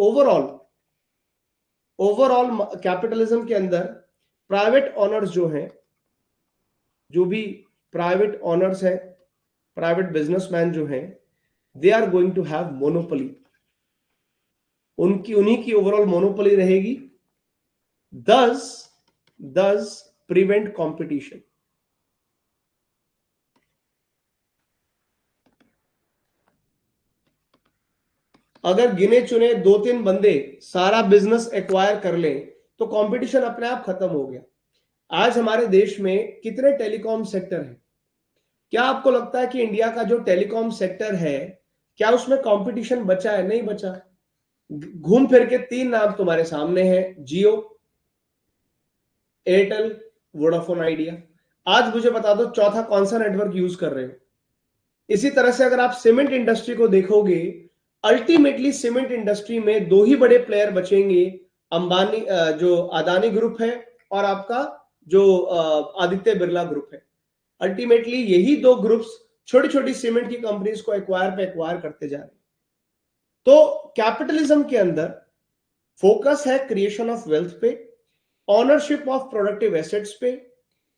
ओवरऑल कैपिटलिज्म के अंदर प्राइवेट ओनर्स जो हैं, जो भी प्राइवेट ओनर्स हैं, प्राइवेट बिजनेसमैन जो हैं, they are going to have monopoly. उन्हीं की ओवरऑल मोनोपोली रहेगी. thus prevent competition. अगर गिने चुने 2-3 बंदे सारा बिजनेस एक्वायर कर लें तो कंपटीशन अपने आप खत्म हो गया. आज हमारे देश में कितने टेलीकॉम सेक्टर हैं? क्या आपको लगता है कि इंडिया का जो टेलीकॉम सेक्टर है, क्या उसमें कंपटीशन बचा है? नहीं बचा. घूम फिर के 3 नाम तुम्हारे सामने हैं, जियो, एयरटेल, वोडाफोन आइडिया. आज मुझे बता दो चौथा कौन सा नेटवर्क यूज कर रहे हो. इसी तरह से अगर आप सीमेंट इंडस्ट्री को देखोगे, अल्टीमेटली सीमेंट इंडस्ट्री में 2 ही बड़े प्लेयर बचेंगे, अंबानी जो अदानी ग्रुप है, और आपका जो आदित्य बिरला ग्रुप है. अल्टीमेटली यही 2 ग्रुप्स छोटी छोटी सीमेंट की कंपनीज को एक्वायर करते जा रहे हैं. तो कैपिटलिज्म के अंदर फोकस है क्रिएशन ऑफ वेल्थ पे, ऑनरशिप ऑफ प्रोडक्टिव एसेट्स पे.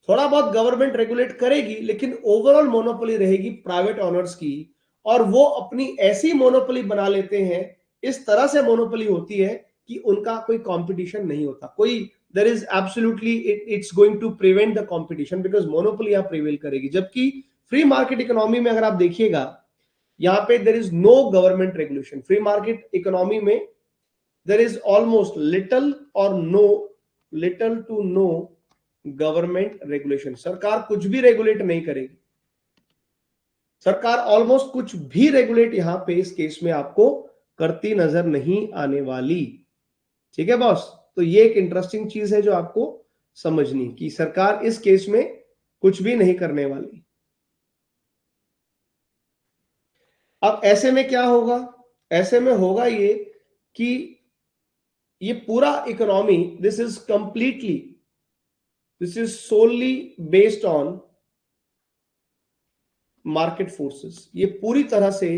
थोड़ा बहुत गवर्नमेंट रेगुलेट करेगी, लेकिन ओवरऑल मोनोपोली रहेगी प्राइवेट ओनर्स की, और वो अपनी ऐसी मोनोपोली बना लेते हैं, इस तरह से मोनोपोली होती है कि उनका कोई कंपटीशन नहीं होता. कोई there is absolutely it's going to prevent the competition, because monopoly यहां प्रिवेल करेगी. जबकि फ्री मार्केट इकोनॉमी में अगर आप देखिएगा, यहां पे there is no government regulation. Free market economy में there is almost little to no government regulation. सरकार कुछ भी रेगुलेट नहीं करेगी. सरकार ऑलमोस्ट कुछ भी रेगुलेट यहां पे इस केस में आपको करती नजर नहीं आने वाली. ठीक है बॉस? तो ये एक इंटरेस्टिंग चीज है जो आपको समझनी कि सरकार इस केस में कुछ भी नहीं करने वाली। अब ऐसे में क्या होगा? ऐसे में होगा ये कि ये पूरा economy, this is solely based on market forces. ये पूरी तरह से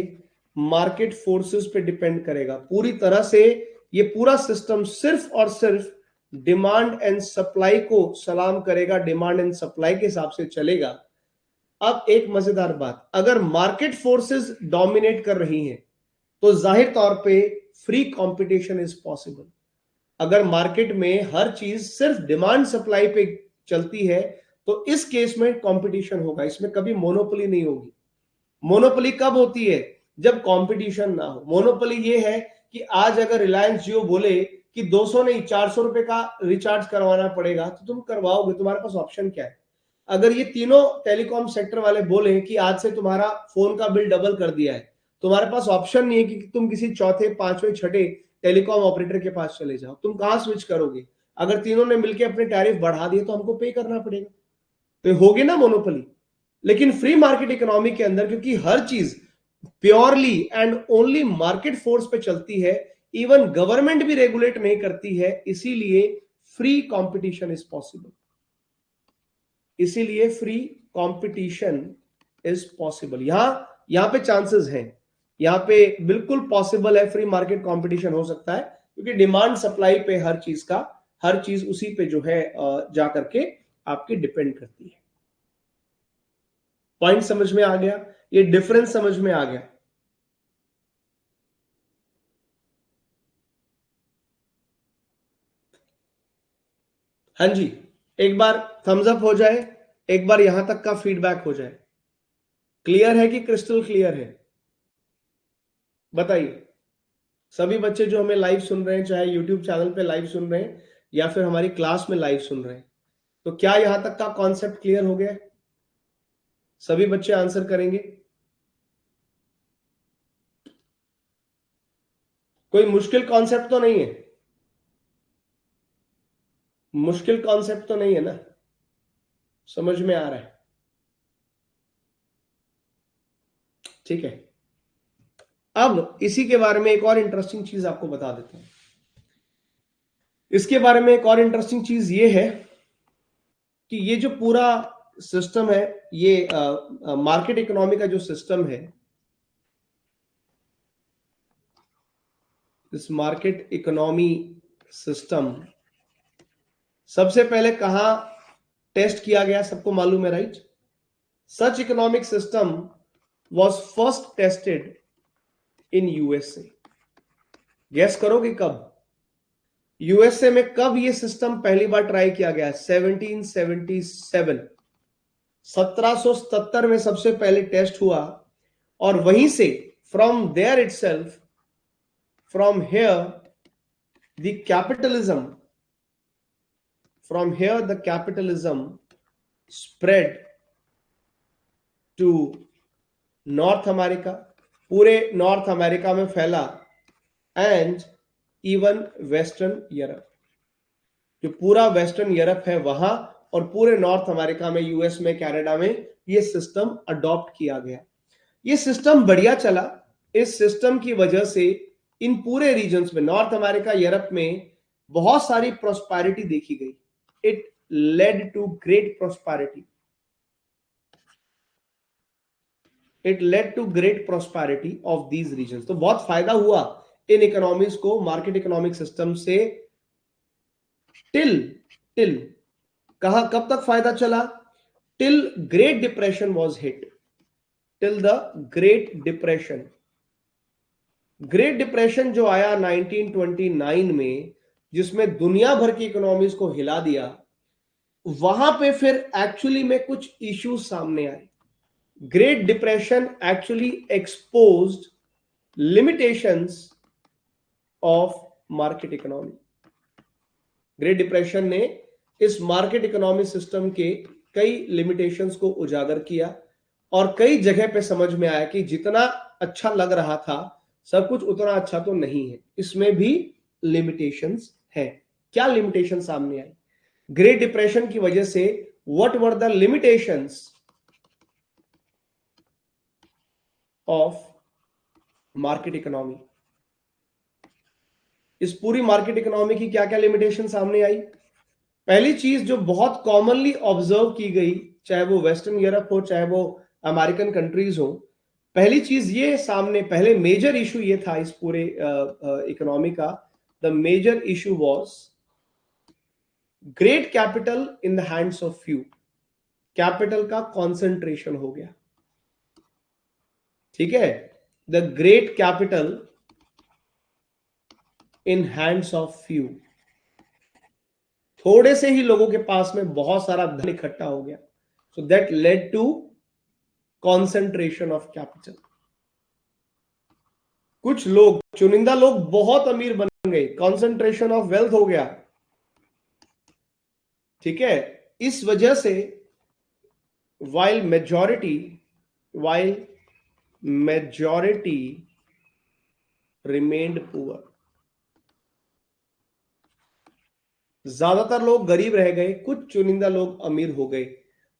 मार्केट फोर्सेस पे डिपेंड करेगा, पूरी तरह से ये पूरा सिस्टम सिर्फ और सिर्फ डिमांड एंड सप्लाई को सलाम करेगा, डिमांड एंड सप्लाई के हिसाब से चलेगा। अब एक मजेदार बात, अगर मार्केट फोर्सेस डोमिनेट कर रही हैं तो जाहिर तौर पे फ्री कंपटीशन इज पॉसिबल। अगर मार्केट में हर चीज सिर्फ डिमांड सप्लाई पे चलती है तो इस केस में कंपटीशन होगा, इसमें कभी मोनोपोली नहीं होगी। मोनोपोली कब होती है? जब कंपटीशन ना हो। मोनोपोली ये है कि आज अगर रिलायंस जियो बोले कि 200 नहीं 400 रुपए का रिचार्ज करवाना पड़ेगा तो तुम करवाओगे, तुम्हारे पास ऑप्शन क्या है? अगर ये तीनों टेलीकॉम सेक्टर वाले बोले कि आज से तुम्हारा फोन का बिल डबल कर दिया है, तुम्हारे पास ऑप्शन नहीं है कि तुम किसी चौथे, पांचवें, छठे टेलीकॉम ऑपरेटर के पास चले जाओ। तुम कहां स्विच करोगे? अगर तीनों ने मिलकर अपने टैरिफ बढ़ा दिए तो हमको पे करना पड़ेगा, तो होगी ना मोनोपोली। लेकिन फ्री मार्केट इकोनॉमी के अंदर क्योंकि हर चीज purely and only market force पे चलती है, इवन गवर्नमेंट भी रेगुलेट नहीं करती है, इसीलिए फ्री कंपटीशन इज पॉसिबल। इसीलिए फ्री कंपटीशन इज पॉसिबल। यहां पे चांसेस हैं, यहां पे बिल्कुल पॉसिबल है, फ्री मार्केट कंपटीशन हो सकता है क्योंकि डिमांड सप्लाई पे हर चीज उसी पे जो है जा करके आपकी डिपेंड करती है। पॉइंट समझ में आ गया? ये डिफरेंस समझ में आ गया? हाँ जी, एक बार थम्स अप हो जाए, एक बार यहां तक का फीडबैक हो जाए। क्लियर है कि क्रिस्टल क्लियर है? बताइए। सभी बच्चे जो हमें लाइव सुन रहे हैं, चाहे यूट्यूब चैनल पे लाइव सुन रहे हैं या फिर हमारी क्लास में लाइव सुन रहे हैं, तो क्या यहां तक का कॉन्सेप्ट क्लियर हो गया? सभी बच्चे आंसर करेंगे? कोई मुश्किल कॉन्सेप्ट तो नहीं है? मुश्किल कॉन्सेप्ट तो नहीं है ना? समझ में आ रहा है? ठीक है। अब इसी के बारे में एक और इंटरेस्टिंग चीज आपको बता देता हूं। इसके बारे में एक और इंटरेस्टिंग चीज ये है कि ये जो पूरा सिस्टम है, ये मार्केट इकोनॉमी का जो सिस्टम है, इस मार्केट इकोनॉमी सिस्टम सबसे पहले कहां टेस्ट किया गया? सबको मालूम है, right? Such economic system was first tested in USA. Guess करोगे कब? यूएसए में कब ये सिस्टम पहली बार ट्राई किया गया? 1777, 1777 में सबसे पहले टेस्ट हुआ। और वहीं से from there itself, from here the capitalism, from here the capitalism spread to North America, पूरे नॉर्थ अमेरिका में फैला, एंड इवन वेस्टर्न यूरोप, जो पूरा वेस्टर्न यूरोप है वहां, और पूरे नॉर्थ अमेरिका में, यूएस में, कनाडा में ये सिस्टम अडॉप्ट किया गया। ये सिस्टम बढ़िया चला। इस सिस्टम की वजह से इन पूरे रीजन्स में, नॉर्थ अमेरिका, यूरोप में बहुत सारी प्रोस्पेरिटी देखी गई। It led to great prosperity, it led to great prosperity of these regions. तो बहुत फायदा हुआ इन इकोनॉमीज को मार्केट इकोनॉमिक सिस्टम से। टिल टिल कहा, कब तक फायदा चला? Till great depression was hit, till the great depression. Great depression जो आया 1929 में, जिसमें दुनिया भर की इकोनॉमीज को हिला दिया, वहां पे फिर एक्चुअली में कुछ इश्यूज सामने आए। Great depression actually exposed limitations of market economy. Great depression ने इस मार्केट इकोनॉमी सिस्टम के कई लिमिटेशंस को उजागर किया, और कई जगह पे समझ में आया कि जितना अच्छा लग रहा था सब कुछ उतना अच्छा तो नहीं है, इसमें भी लिमिटेशंस है। क्या लिमिटेशन सामने आई? ग्रेट डिप्रेशन की वजह से what were the limitations of market economy? इस पूरी मार्केट इकोनॉमी की क्या क्या लिमिटेशन सामने आई? पहली चीज जो बहुत कॉमनली ऑब्जर्व की गई, चाहे वो वेस्टर्न यूरोप हो चाहे वो अमेरिकन कंट्रीज हो, पहली चीज ये सामने, पहले मेजर इशू ये था इस पूरे इकोनॉमी का, the major issue was great capital in the hands of few. Capital का कॉन्सेंट्रेशन हो गया, ठीक है, the great capital in hands of few. थोड़े से ही लोगों के पास में बहुत सारा धन इकट्ठा हो गया, so that led to concentration of capital. कुछ लोग, चुनिंदा लोग बहुत अमीर बन गए, कॉन्सेंट्रेशन ऑफ वेल्थ हो गया, ठीक है। इस वजह से while majority remained poor, ज्यादातर लोग गरीब रह गए, कुछ चुनिंदा लोग अमीर हो गए।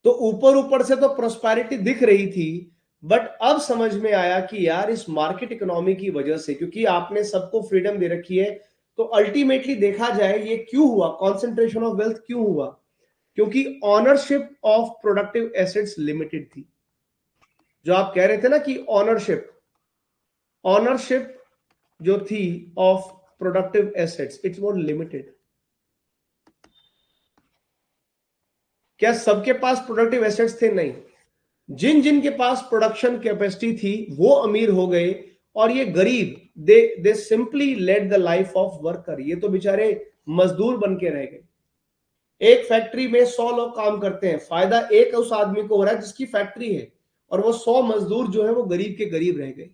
तो ऊपर ऊपर से तो प्रोस्पेरिटी दिख रही थी, बट अब समझ में आया कि यार इस मार्केट इकोनॉमी की वजह से, क्योंकि आपने सबको फ्रीडम दे रखी है, तो अल्टीमेटली देखा जाए ये क्यों हुआ, कॉन्सेंट्रेशन ऑफ वेल्थ क्यों हुआ? क्योंकि ownership of productive assets limited थी। जो आप कह रहे थे ना कि ऑनरशिप जो थी of productive assets, it's was limited. क्या सबके पास प्रोडक्टिव एसेट्स थे? नहीं। जिन जिन के पास प्रोडक्शन कैपेसिटी थी वो अमीर हो गए, और ये गरीब they simply led the life of worker. ये तो बेचारे मजदूर बन के रह गए। एक फैक्ट्री में 100 लोग काम करते हैं, फायदा एक उस आदमी को हो रहा है जिसकी फैक्ट्री है, और वो 100 मजदूर जो है वो गरीब के गरीब रह गए।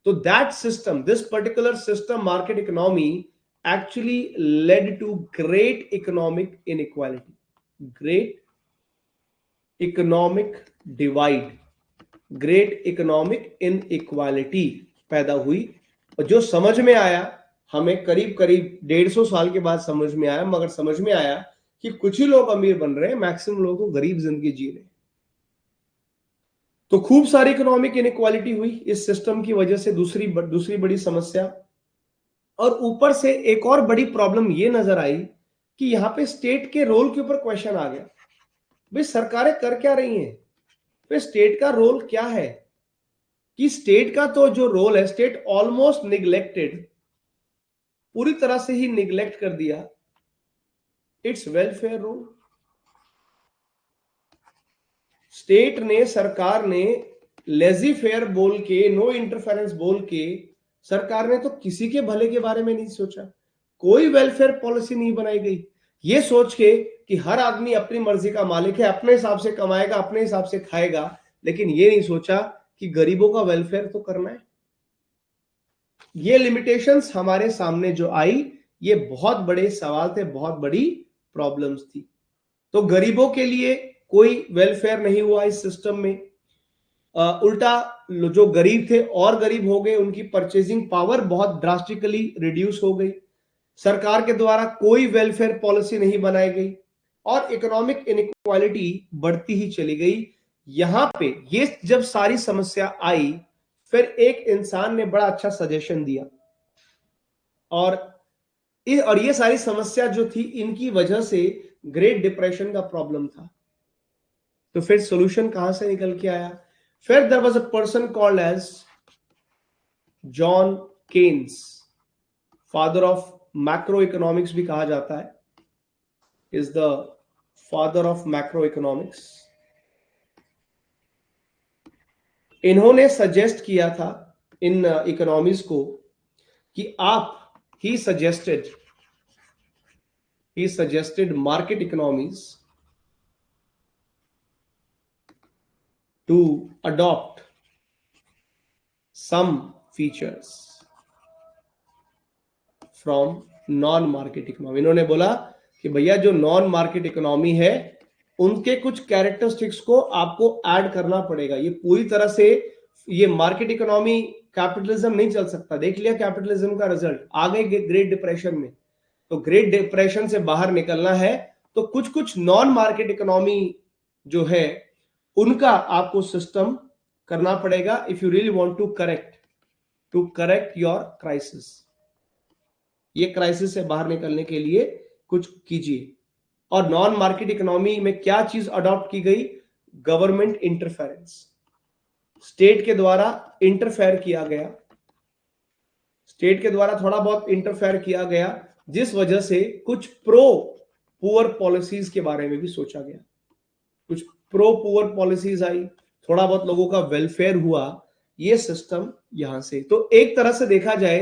तो that system, this particular system, market economy, actually led to great economic inequality, great economic divide, great economic inequality पैदा हुई। और जो समझ में आया, हमें करीब करीब 150 साल के बाद समझ में आया, मगर समझ में आया कि कुछ ही लोग अमीर बन रहे हैं, मैक्सिमम लोग को गरीब जिंदगी जी रहे हैं। तो खूब सारी इकोनॉमिक इनइक्वालिटी हुई इस सिस्टम की वजह से। दूसरी बड़ी समस्या, और ऊपर से एक और बड़ी प्रॉब्लम ये नजर आई कि यहां पे स्टेट के रोल के ऊपर क्वेश्चन आ गया। भाई सरकारें कर क्या रही हैं? फिर स्टेट का रोल क्या है? कि स्टेट का तो जो रोल है, स्टेट ऑलमोस्ट निग्लेक्टेड, पूरी तरह से ही निग्लेक्ट कर दिया इट्स वेलफेयर रोल। स्टेट ने, सरकार ने लेजी फेयर बोल के, नो इंटरफेरेंस बोल के, सरकार ने तो किसी के भले के बारे में नहीं सोचा। कोई वेलफेयर पॉलिसी नहीं बनाई गई ये सोच के कि हर आदमी अपनी मर्जी का मालिक है, अपने हिसाब से कमाएगा, अपने हिसाब से खाएगा, लेकिन ये नहीं सोचा कि गरीबों का वेलफेयर तो करना है। ये लिमिटेशंस हमारे सामने जो आई, ये बहुत बड़े सवाल थे, बहुत बड़ी प्रॉब्लम्स थी। तो गरीबों के लिए कोई वेलफेयर नहीं हुआ इस सिस्टम में। उल्टा जो गरीब थे और गरीब हो गए, उनकी परचेजिंग पावर बहुत ड्रास्टिकली रिड्यूस हो गई। सरकार के द्वारा कोई वेलफेयर पॉलिसी नहीं बनाई गई, और इकोनॉमिक इनइक्वालिटी बढ़ती ही चली गई। यहां पे ये जब सारी समस्या आई, फिर एक इंसान ने बड़ा अच्छा सजेशन दिया, और ये सारी समस्या जो थी, इनकी वजह से ग्रेट डिप्रेशन का प्रॉब्लम था। तो फिर सॉल्यूशन कहां से निकल के आया? फिर there was a person called as John Keynes, father of macroeconomics भी कहा जाता है, is the father of macroeconomics. इन्होंने सजेस्ट किया था इन इकोनॉमीज को कि आप, he suggested market economies to adopt some features from non market economy. इन्होंने बोला कि भैया जो नॉन मार्केट इकोनॉमी है, उनके कुछ कैरेक्टरिस्टिक्स को आपको ऐड करना पड़ेगा। ये पूरी तरह से, ये मार्केट इकोनॉमी, कैपिटलिज्म नहीं चल सकता। देख लिया कैपिटलिज्म का रिजल्ट, आ गए ग्रेट डिप्रेशन में। तो ग्रेट डिप्रेशन से बाहर निकलना है तो कुछ कुछ नॉन मार्केट इकोनॉमी जो है उनका आपको सिस्टम करना पड़ेगा if you really want to correct your crisis. ये क्राइसिस से बाहर निकलने के लिए कुछ कीजिए। और नॉन मार्केट इकोनॉमी में क्या चीज अडॉप्ट की गई? Government interference. स्टेट के द्वारा इंटरफेयर किया गया, स्टेट के द्वारा थोड़ा बहुत इंटरफेयर किया गया, जिस वजह से कुछ प्रो पुअर पॉलिसीज के बारे में भी सोचा गया। कुछ प्रो पुअर पॉलिसीज आई, थोड़ा बहुत लोगों का वेलफेयर हुआ। ये सिस्टम यहां से, तो एक तरह से देखा जाए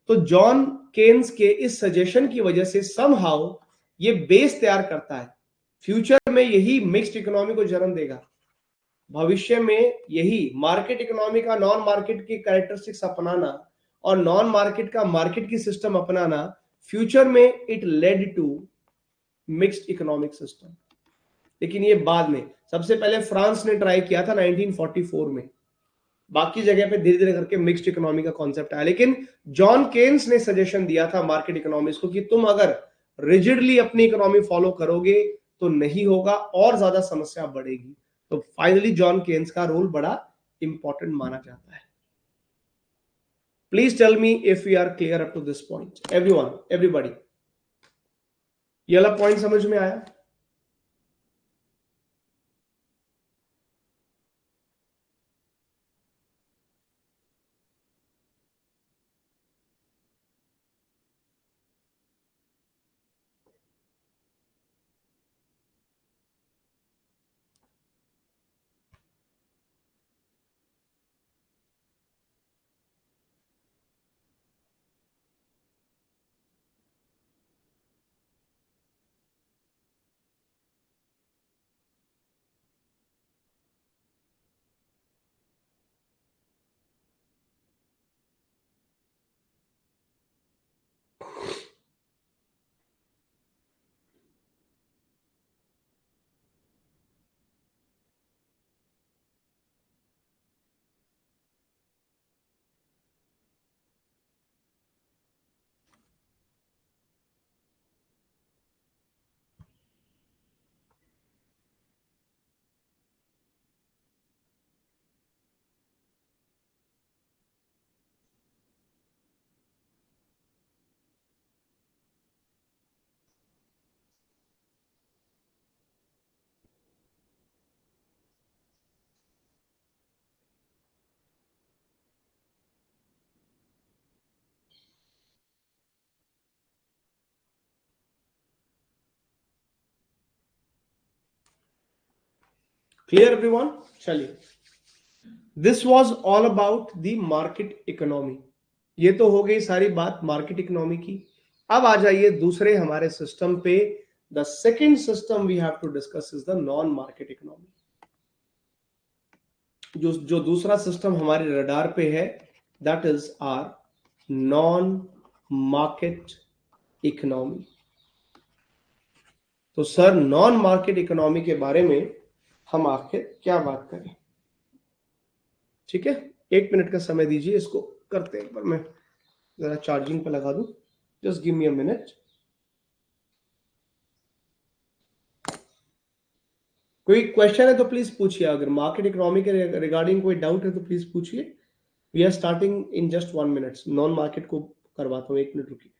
तो जॉन केन्स के इस सजेशन की वजह से समहाउ ये बेस तैयार करता है। फ्यूचर में यही मिक्स्ड इकोनॉमी को जन्म देगा। भविष्य में यही मार्केट इकोनॉमी का नॉन मार्केट की कैरेक्टरिस्टिक्स अपनाना और नॉन मार्केट का मार्केट की सिस्टम अपनाना, फ्यूचर में it led to mixed economic system. लेकिन ये बाद में, सबसे पहले फ्रांस ने ट्राई किया था 1944 में, बाकी जगह पे धीरे धीरे करके मिक्स्ड इकोनॉमी का कॉन्सेप्ट आया। लेकिन जॉन केन्स ने सजेशन दिया था मार्केट इकोनॉमिक्स को कि तुम अगर रिजिडली अपनी इकोनॉमी फॉलो करोगे तो नहीं होगा और ज्यादा समस्या बढ़ेगी। तो फाइनली जॉन केन्स का रोल बड़ा इंपॉर्टेंट माना जाता है। Please tell me if you are clear up to this point, everyone, everybody. ये वाला पॉइंट समझ में आया? Clear everyone? चलिए, this was all about the market economy. ये तो हो गई सारी बात मार्केट इकोनॉमी की। अब आ जाइए दूसरे हमारे सिस्टम पे। The second system we have to discuss is the non market economy. जो जो दूसरा सिस्टम हमारे रडार पे है, that is our non market economy. तो सर, नॉन मार्केट इकोनॉमी के बारे में हम आखिर क्या बात करें? ठीक है, 1 मिनट का समय दीजिए, इसको करते हैं एक बार। मैं जरा चार्जिंग पे लगा दूं। Just give me a minute. कोई क्वेश्चन है तो प्लीज पूछिए। अगर मार्केट इकोनॉमी के रिगार्डिंग कोई डाउट है तो प्लीज पूछिए। We are starting in just 1 minute. Non market को करवाता हूँ, 1 मिनट रुकिए।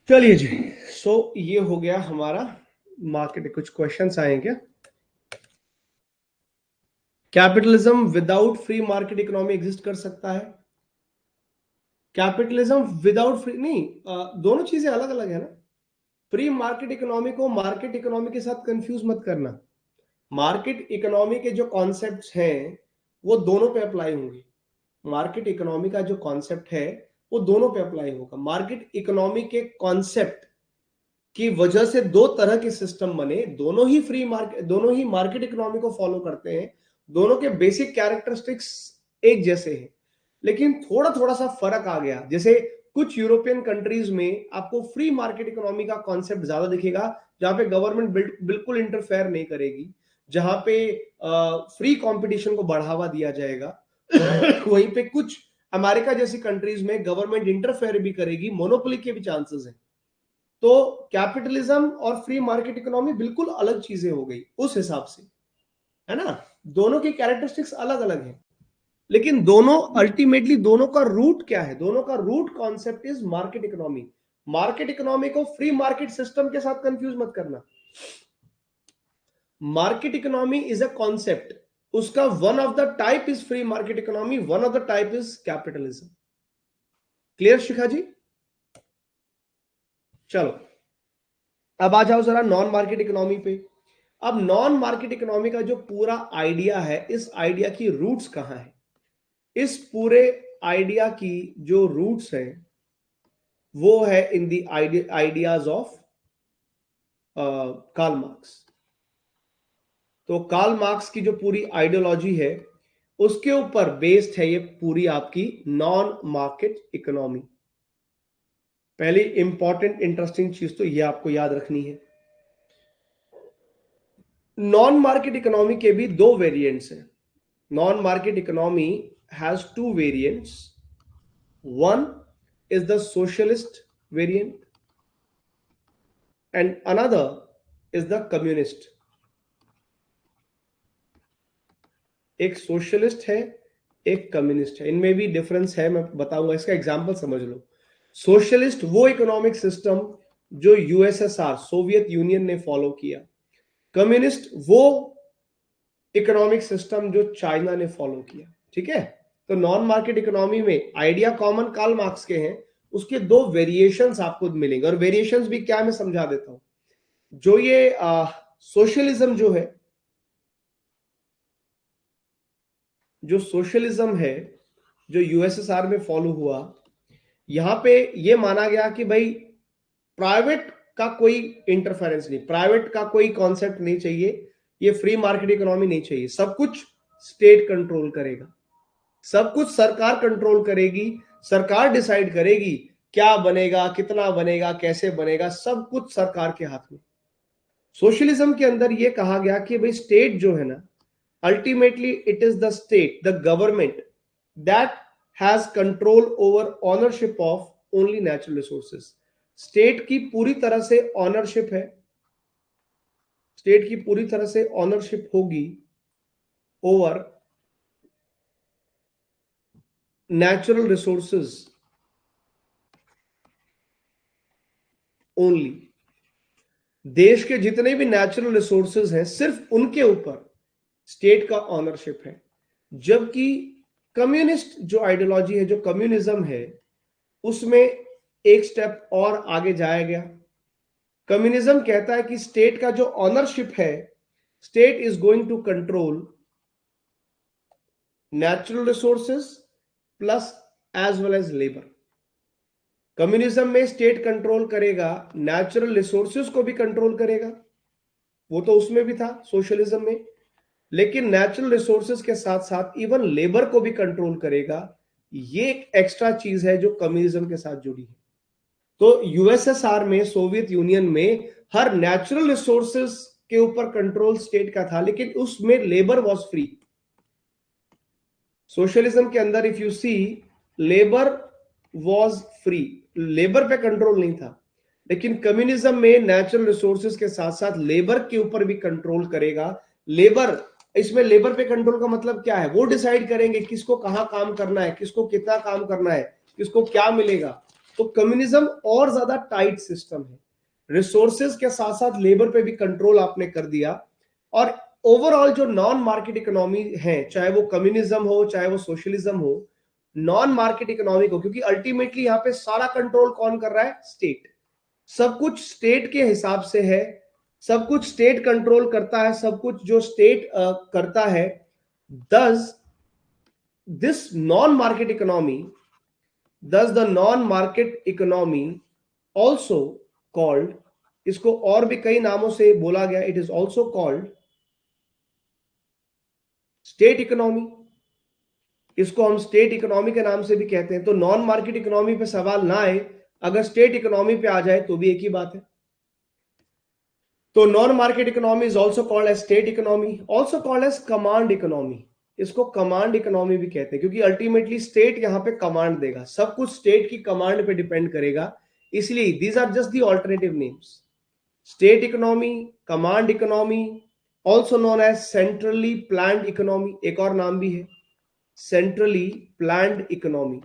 चलिए जी, सो ये हो गया हमारा मार्केट। कुछ क्वेश्चंस आए क्या? Capitalism without free market economy exist कर सकता है? कैपिटलिज्म विदाउट फ्री नहीं, दोनों चीजें अलग अलग है ना। फ्री मार्केट इकोनॉमी को मार्केट इकोनॉमी के साथ कंफ्यूज मत करना। मार्केट इकोनॉमी के जो कॉन्सेप्ट्स हैं वो दोनों पे अप्लाई होंगे। मार्केट इकोनॉमी का जो कॉन्सेप्ट है वो दोनों पे अप्लाई होगा। मार्केट इकोनॉमी के कॉन्सेप्ट की वजह से दो तरह के सिस्टम बने, दोनों ही मार्केट इकोनॉमी को फॉलो करते हैं, दोनों के बेसिक कैरेक्टरिस्टिक्स एक जैसे हैं, लेकिन थोड़ा थोड़ा सा फर्क आ गया। जैसे कुछ यूरोपियन कंट्रीज में आपको फ्री मार्केट इकोनॉमी का कॉन्सेप्ट ज्यादा दिखेगा, जहां पे गवर्नमेंट बिल्कुल इंटरफेयर नहीं करेगी, जहां पे फ्री कंपटीशन को बढ़ावा दिया जाएगा। वहीं पे कुछ अमेरिका जैसी कंट्रीज में गवर्नमेंट इंटरफेयर भी करेगी, मोनोपोली के भी चांसेस हैं। तो कैपिटलिज्म और फ्री मार्केट इकोनॉमी बिल्कुल अलग चीजें हो गई उस हिसाब से, है ना। दोनों की कैरेक्टरिस्टिक्स अलग अलग हैं, लेकिन दोनों अल्टीमेटली दोनों का रूट क्या है? दोनों का root concept is market economy. Market economy को फ्री मार्केट सिस्टम के साथ कंफ्यूज मत करना। Market economy is a concept, उसका one of the type is free market economy, one of the type is capitalism. Clear Shikha ji? चलो अब आ जाओ जरा नॉन मार्केट इकोनॉमी पे। अब नॉन मार्केट इकोनॉमी का जो पूरा आइडिया है, इस आइडिया की रूट्स कहां है? इस पूरे आइडिया की जो रूट्स है वो है in the ideas of Karl Marx. तो कार्ल मार्क्स की जो पूरी आइडियोलॉजी है उसके ऊपर बेस्ड है ये पूरी आपकी नॉन मार्केट इकोनॉमी। पहली इंपॉर्टेंट इंटरेस्टिंग चीज तो ये आपको याद रखनी है। नॉन मार्केट इकोनॉमी के भी दो वेरिएंट्स हैं। Non market economy has two variants. One is the socialist variant and another is the communist. एक सोशलिस्ट है, एक कम्युनिस्ट है, इनमें भी डिफरेंस है, मैं बताऊंगा। इसका एग्जांपल समझ लो। सोशलिस्ट वो इकोनॉमिक सिस्टम जो यूएसएसआर सोवियत यूनियन ने फॉलो किया। कम्युनिस्ट वो इकोनॉमिक सिस्टम जो चाइना ने फॉलो किया। ठीक है, तो नॉन मार्केट इकोनॉमी में आइडिया कॉमन कार्ल मार्क्स के हैं, उसके दो वेरिएशंस आपको मिलेंगे। और वेरिएशंस भी क्या, मैं समझा देता हूं। जो ये सोशलिज्म जो है, जो सोशलिज्म है जो यूएसएसआर में फॉलो हुआ, यहां पे ये माना गया कि भाई प्राइवेट का कोई इंटरफेरेंस नहीं, प्राइवेट का कोई कॉन्सेप्ट नहीं चाहिए, ये फ्री मार्केट इकोनॉमी नहीं चाहिए, सब कुछ स्टेट कंट्रोल करेगा, सब कुछ सरकार कंट्रोल करेगी, सरकार डिसाइड करेगी क्या बनेगा, कितना बनेगा, कैसे बनेगा, सब कुछ सरकार के हाथ में। सोशलिज्म के अंदर यह कहा गया कि भाई स्टेट जो है ना, ultimately it is the state, the government that has control over ownership of only natural resources. State की पूरी तरह से ऑनरशिप है, स्टेट की पूरी तरह से ऑनरशिप होगी ओवर नेचुरल रिसोर्सेज ओनली। देश के जितने भी नेचुरल रिसोर्सेज हैं सिर्फ उनके ऊपर स्टेट का ऑनरशिप है। जबकि कम्युनिस्ट जो आइडियोलॉजी है, जो कम्युनिज्म है, उसमें एक स्टेप और आगे जाया गया। कम्युनिज्म कहता है कि स्टेट का जो ऑनरशिप है, state is going to control natural resources plus as well as labour. Communism में स्टेट कंट्रोल करेगा, नेचुरल रिसोर्सेज को भी कंट्रोल करेगा, वो तो उसमें भी था सोशलिज्म में, लेकिन नेचुरल रिसोर्सेज के साथ साथ इवन लेबर को भी कंट्रोल करेगा। ये एक एक्स्ट्रा चीज है जो कम्युनिज्म के साथ जुड़ी है। तो यूएसएसआर में, सोवियत यूनियन में, हर नेचुरल रिसोर्सेज के ऊपर कंट्रोल स्टेट का था, लेकिन उसमें लेबर वॉज फ्री। सोशलिज्म के अंदर if you see, labour was free, labour पे कंट्रोल नहीं था। लेकिन कम्युनिज्म में नेचुरल रिसोर्सेज के साथ साथ लेबर के ऊपर भी कंट्रोल करेगा। लेबर, इसमें लेबर पे कंट्रोल का मतलब क्या है? वो डिसाइड करेंगे किसको कहां काम करना है, किसको कितना काम करना है, किसको क्या मिलेगा। तो कम्युनिज्म और ज्यादा टाइट सिस्टम है, रिसोर्सेज के साथ साथ लेबर पे भी कंट्रोल आपने कर दिया। और ओवरऑल जो नॉन मार्केट इकोनॉमी है, चाहे वो कम्युनिज्म हो चाहे वो सोशलिज्म हो, नॉन मार्केट इकोनॉमी को, क्योंकि अल्टीमेटली यहाँ पे सारा कंट्रोल कौन कर रहा है? स्टेट। सब कुछ स्टेट के हिसाब से है, सब कुछ स्टेट कंट्रोल करता है, सब कुछ जो स्टेट करता है। दस this non market economy, thus the non-market economy also called, इसको और भी कई नामों से बोला गया, it is also called state economy, इसको हम स्टेट इकोनॉमी के नाम से भी कहते हैं। तो नॉन मार्केट इकोनॉमी पे सवाल ना आए, अगर स्टेट इकोनॉमी पे आ जाए तो भी एक ही बात है। तो non market economy is also called as state economy, also called as command economy, इसको कमांड इकोनॉमी भी कहते हैं, क्योंकि अल्टीमेटली स्टेट यहां पे कमांड देगा, सब कुछ स्टेट की कमांड पे डिपेंड करेगा, इसलिए these are just the alternative names. State economy, command economy, also known as centrally planned economy, एक और नाम भी है सेंट्रली प्लान्ड इकोनॉमी।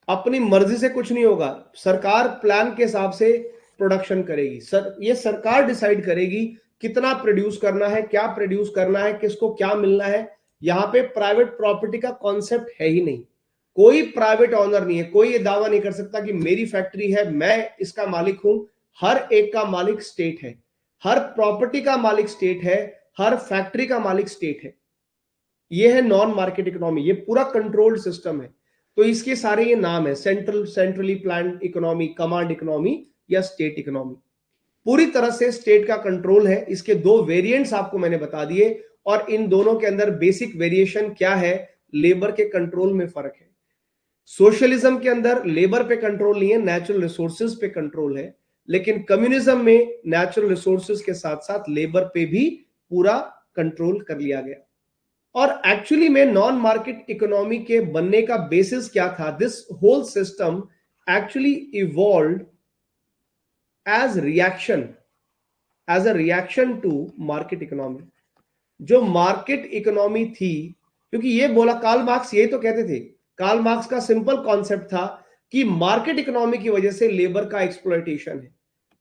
अपनी मर्जी से कुछ नहीं होगा, सरकार प्लान के हिसाब से प्रोडक्शन करेगी, ये सरकार डिसाइड करेगी कितना प्रोड्यूस करना है, क्या प्रोड्यूस करना है, किसको क्या मिलना है। यहाँ पे प्राइवेट प्रॉपर्टी का कॉन्सेप्ट है ही नहीं, कोई प्राइवेट ऑनर नहीं है, कोई ये दावा नहीं कर सकता कि मेरी फैक्ट्री है, मैं इसका मालिक हूं। हर एक का मालिक स्टेट है, हर प्रॉपर्टी का मालिक स्टेट है, हर फैक्ट्री का मालिक स्टेट है। ये है नॉन मार्केट इकोनॉमी, ये पूरा कंट्रोल्ड सिस्टम है। तो इसके सारे ये नाम है, centrally planned economy, command economy या स्टेट इकोनॉमी। पूरी तरह से स्टेट का कंट्रोल है। इसके दो वेरिएंट्स आपको मैंने बता दिए, और इन दोनों के अंदर बेसिक वेरिएशन क्या है? लेबर के कंट्रोल में फर्क है। सोशलिज्म के अंदर लेबर पे कंट्रोल नहीं है, नेचुरल रिसोर्सेज पे कंट्रोल है, लेकिन कम्युनिज्म में नेचुरल रिसोर्सेज के साथ साथ लेबर पे भी पूरा कंट्रोल कर लिया गया। और एक्चुअली में नॉन मार्केट इकोनॉमी के बनने का बेसिस क्या था? This whole system actually evolve as a reaction to market economy. जो मार्केट इकोनॉमी थी, क्योंकि ये बोला कार्ल मार्क्स, ये तो कहते थे, कार्ल मार्क्स का सिंपल कॉन्सेप्ट था कि मार्केट इकोनॉमी की वजह से लेबर का एक्सप्लॉयटेशन है।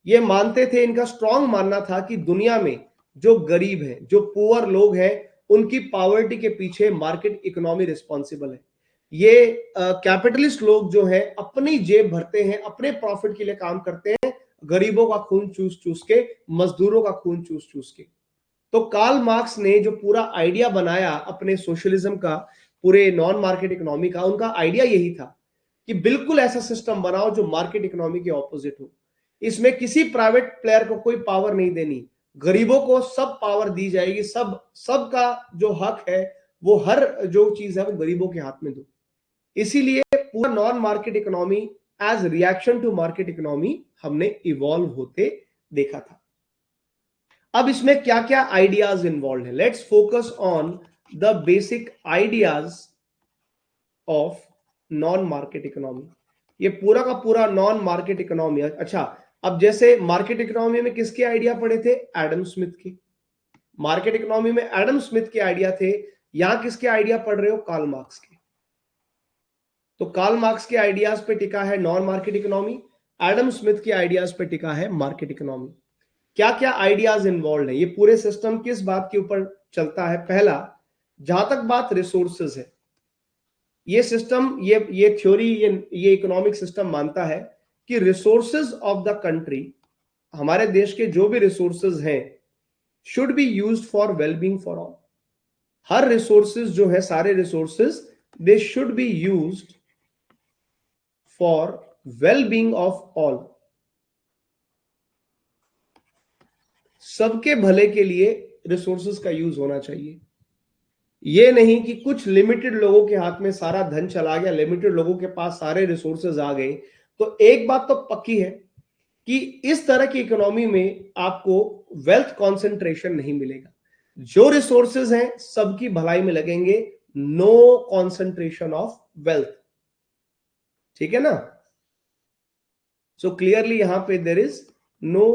ये मानते थे, इनका स्ट्रांग मानना था कि दुनिया में जो गरीब हैं, जो पुअर लोग हैं, उनकी पॉवर्टी के पीछे मार्केट इकोनॉमी रिस्पॉन्सिबल है। ये कैपिटलिस्ट लोग जो है अपनी जेब भरते हैं, अपने प्रॉफिट के लिए काम करते हैं, गरीबों का खून चूस चूस के, मजदूरों का खून चूस चूस के। तो कार्ल मार्क्स ने जो पूरा आइडिया बनाया अपने सोशलिज्म का, पूरे नॉन मार्केट इकोनॉमी का, उनका आइडिया यही था कि बिल्कुल ऐसा सिस्टम बनाओ जो मार्केट इकोनॉमी के ऑपोजिट हो। इसमें किसी प्राइवेट प्लेयर को कोई पावर नहीं देनी, गरीबों को सब पावर दी जाएगी, सबका जो हक है, वो हर जो चीज है वो गरीबों के हाथ में दो। इसीलिए पूरा non market economy as reaction to market economy हमने इवॉल्व होते देखा था। अब इसमें क्या क्या आइडियाज इन्वॉल्व है? Let's focus on the basic ideas of non market economy. ये पूरा का पूरा नॉन मार्केट इकोनॉमी। अच्छा, अब जैसे मार्केट इकोनॉमी में किसके आइडिया पड़े थे? एडम स्मिथ के। मार्केट इकोनॉमी में एडम स्मिथ के आइडिया थे। यहां किसके आइडिया पढ़ रहे हो? कार्ल मार्क्स के। तो कार्ल मार्क्स के आइडियाज पे टिका है non market economy, Adam Smith के आइडियाज पे टिका है मार्केट इकोनॉमी। क्या क्या आइडियाज इन्वॉल्व है? ये पूरे सिस्टम किस बात के ऊपर चलता है? पहला, जहां तक बात रिसोर्सेज है, ये सिस्टम, ये थ्योरी, ये इकोनॉमिक सिस्टम मानता है कि रिसोर्सेज ऑफ द कंट्री, हमारे देश के जो भी रिसोर्सेज हैं, should be used for wellbeing for all. Her resources जो है, सारे resources, they should be used for wellbeing of all. सबके भले के लिए रिसोर्सेज का यूज होना चाहिए। ये नहीं कि कुछ लिमिटेड लोगों के हाथ में सारा धन चला गया, लिमिटेड लोगों के पास सारे रिसोर्सेज आ गए। तो एक बात तो पक्की है कि इस तरह की इकोनॉमी में आपको वेल्थ कॉन्सेंट्रेशन नहीं मिलेगा। जो रिसोर्सेज हैं सबकी भलाई में लगेंगे, नो कॉन्सेंट्रेशन ऑफ वेल्थ। ठीक है ना? सो क्लियरली यहां पे there is no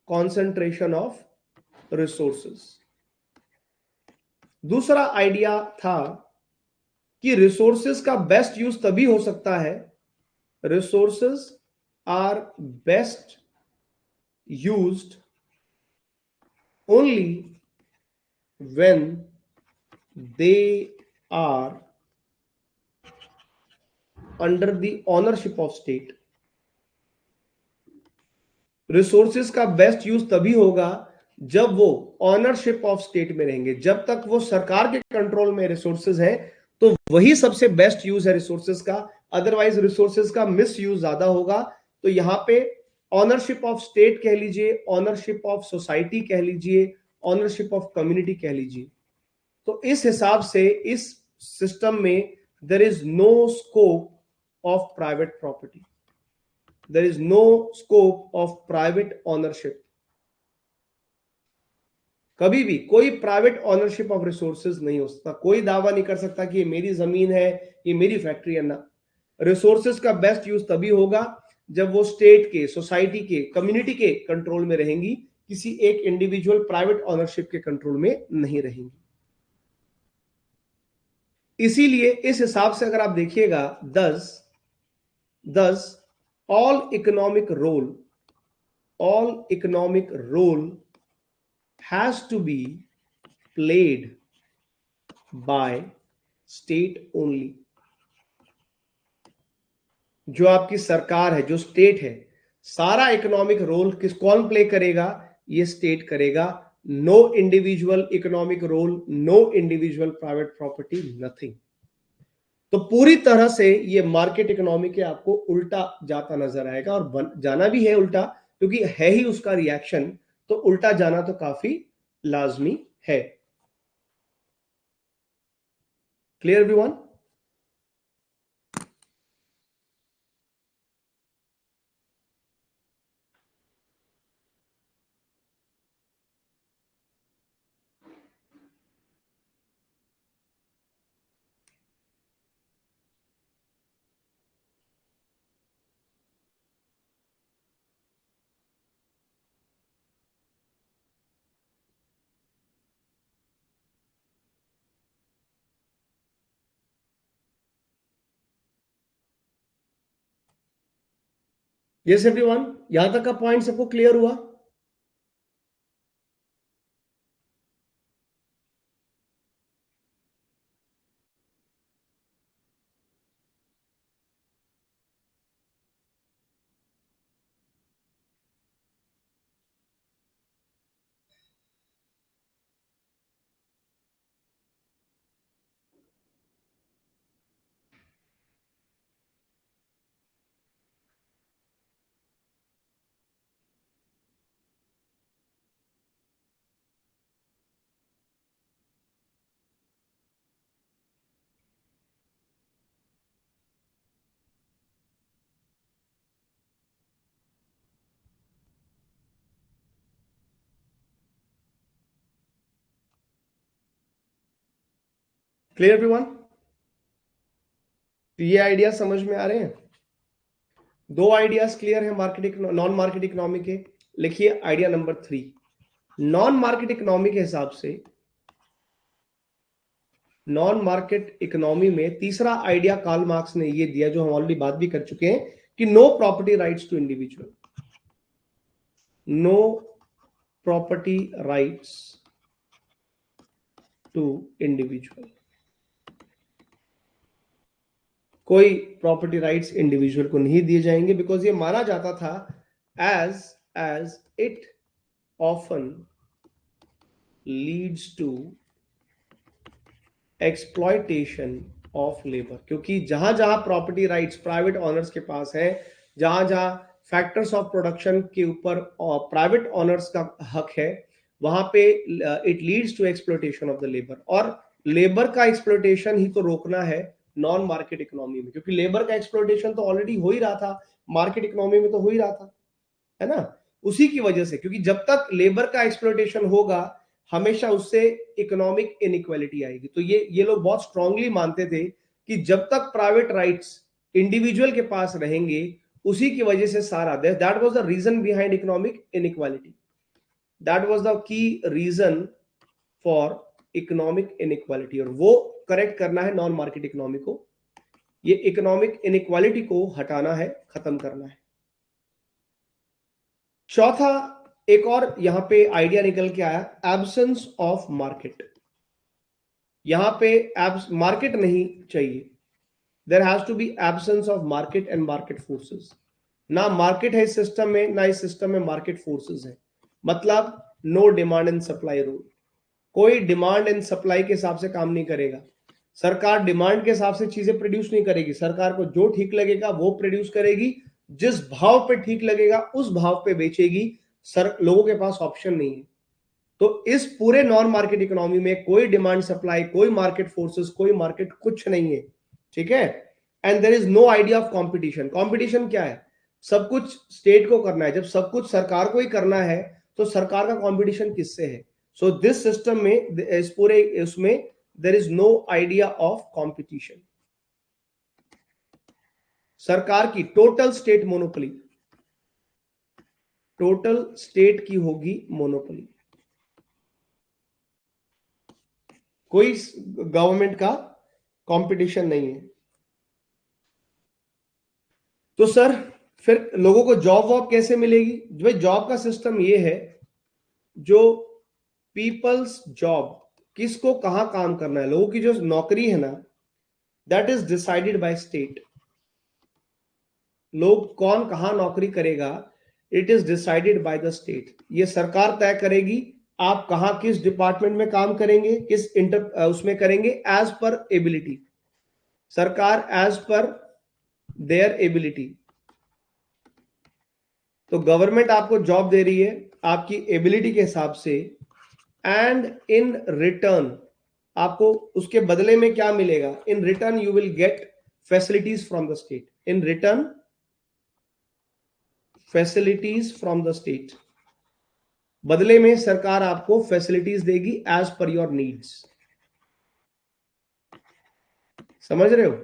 concentration of resources. दूसरा आइडिया था कि रिसोर्सेज का बेस्ट यूज तभी हो सकता है resources are best used only when they are under the ownership of state. Resources का बेस्ट यूज तभी होगा जब वो ऑनरशिप ऑफ स्टेट में रहेंगे। जब तक वो सरकार के कंट्रोल में रिसोर्सेज हैं तो वही सबसे बेस्ट यूज है रिसोर्सेज का। अदरवाइज रिसोर्सेज का मिस यूज ज्यादा होगा। तो यहां पे ऑनरशिप ऑफ स्टेट कह लीजिए, ऑनरशिप ऑफ सोसाइटी कह लीजिए, ऑनरशिप ऑफ कम्युनिटी कह लीजिए। तो इस हिसाब से इस सिस्टम में there is no scope of private property, there is no scope of private ownership। कभी भी कोई प्राइवेट ऑनरशिप ऑफ रिसोर्सेज नहीं हो सकता। कोई दावा नहीं कर सकता कि ये मेरी जमीन है, ये मेरी फैक्ट्री है ना। रिसोर्सेज का बेस्ट यूज तभी होगा जब वो स्टेट के, सोसाइटी के, कम्युनिटी के कंट्रोल में रहेंगी, किसी एक इंडिविजुअल प्राइवेट ऑनरशिप के कंट्रोल में नहीं रहेंगी। इसीलिए इस हिसाब से अगर आप देखिएगा, दस all economic role has to be played by state only। जो आपकी सरकार है, जो स्टेट है, सारा इकोनॉमिक रोल कौन प्ले करेगा? ये स्टेट करेगा। No individual economic role, no individual private property, nothing. तो पूरी तरह से ये मार्केट इकोनॉमी के आपको उल्टा जाता नजर आएगा, और जाना भी है उल्टा, क्योंकि है ही उसका रिएक्शन। तो उल्टा जाना तो काफी लाजमी है। Clear everyone? यस एवरीवन, यहां तक का पॉइंट सबको क्लियर हुआ? Clear everyone? ये आइडिया समझ में आ रहे हैं? दो आइडियाज क्लियर है मार्केट नॉन मार्केट इकोनॉमी के। लिखिए idea number 3। Non market economy के हिसाब से, नॉन मार्केट इकोनॉमी में तीसरा आइडिया कार्ल मार्क्स ने ये दिया, जो हम ऑलरेडी बात भी कर चुके हैं, कि no property rights to individual. No property rights to individual. कोई प्रॉपर्टी राइट्स इंडिविजुअल को नहीं दिए जाएंगे, बिकॉज ये माना जाता था as it often leads to exploitation of labour. क्योंकि जहां जहां प्रॉपर्टी राइट्स प्राइवेट ऑनर्स के पास है, जहां जहां फैक्टर्स ऑफ प्रोडक्शन के ऊपर प्राइवेट ऑनर्स का हक है, वहां पे it leads to exploitation of the labour. और लेबर का एक्सप्लॉयटेशन ही तो रोकना है नॉन मार्केट इकोनॉमी में, क्योंकि लेबर का एक्सप्लॉयटेशन तो ऑलरेडी हो ही रहा था, मार्केट इकोनॉमी में तो हो ही रहा था, है ना। उसी की वजह से, क्योंकि जब तक लेबर का एक्सप्लॉयटेशन होगा, हमेशा उससे इकोनॉमिक इनइक्वालिटी आएगी। तो ये लोग बहुत स्ट्रांगली मानते थे कि जब तक प्राइवेट राइट्स इंडिविजुअल के पास रहेंगे, उसी की वजह से सारा, that was the reason behind economic inequality, that was the key reason for economic inequality. और वो करेक्ट करना है नॉन मार्केट इकोनॉमी को। ये इकोनॉमिक इनइक्वालिटी को हटाना है, खत्म करना है। चौथा एक और यहां पे आइडिया निकल के आया, एब्सेंस ऑफ मार्केट। यहां पे मार्केट नहीं चाहिए, there has to be absence of market and market forces. ना मार्केट है इस सिस्टम में, ना इस सिस्टम में मार्केट फोर्सेस है। मतलब no demand and supply rule. कोई डिमांड एंड सप्लाई के हिसाब से काम नहीं करेगा। सरकार डिमांड के हिसाब से चीजें प्रोड्यूस नहीं करेगी। सरकार को जो ठीक लगेगा वो प्रोड्यूस करेगी, जिस भाव पे ठीक लगेगा उस भाव पे बेचेगी। लोगों के पास ऑप्शन नहीं है। तो इस पूरे नॉन मार्केट इकोनॉमी में कोई डिमांड सप्लाई, कोई मार्केट फोर्सेस, कोई मार्केट कुछ नहीं है। ठीक है। And there is no idea of competition. Competition क्या है? सब कुछ स्टेट को करना है। जब सब कुछ सरकार को ही करना है तो सरकार का कंपटीशन किससे है? सो दिस सिस्टम में, इस पूरे उसमें there is no idea of competition. सरकार की total state monopoly, total state की होगी मोनोपोली। कोई गवर्नमेंट का कंपटीशन नहीं है। तो सर फिर लोगों को जॉब वॉब कैसे मिलेगी? भाई जॉब का सिस्टम ये है, जो पीपल्स जॉब, किसको कहां काम करना है, लोगों की जो नौकरी है ना, that is decided by state. लोग कौन कहां नौकरी करेगा, it is decided by the state. ये सरकार तय करेगी आप कहां किस डिपार्टमेंट में काम करेंगे, किस उसमें करेंगे, एज पर एबिलिटी। सरकार एज पर देयर एबिलिटी। तो गवर्नमेंट आपको जॉब दे रही है आपकी एबिलिटी के हिसाब से, एंड इन रिटर्न आपको उसके बदले में क्या मिलेगा? In return you will get facilities from the state. In return facilities from the state. बदले में सरकार आपको फैसिलिटीज देगी एज पर योर नीड्स। समझ रहे हो?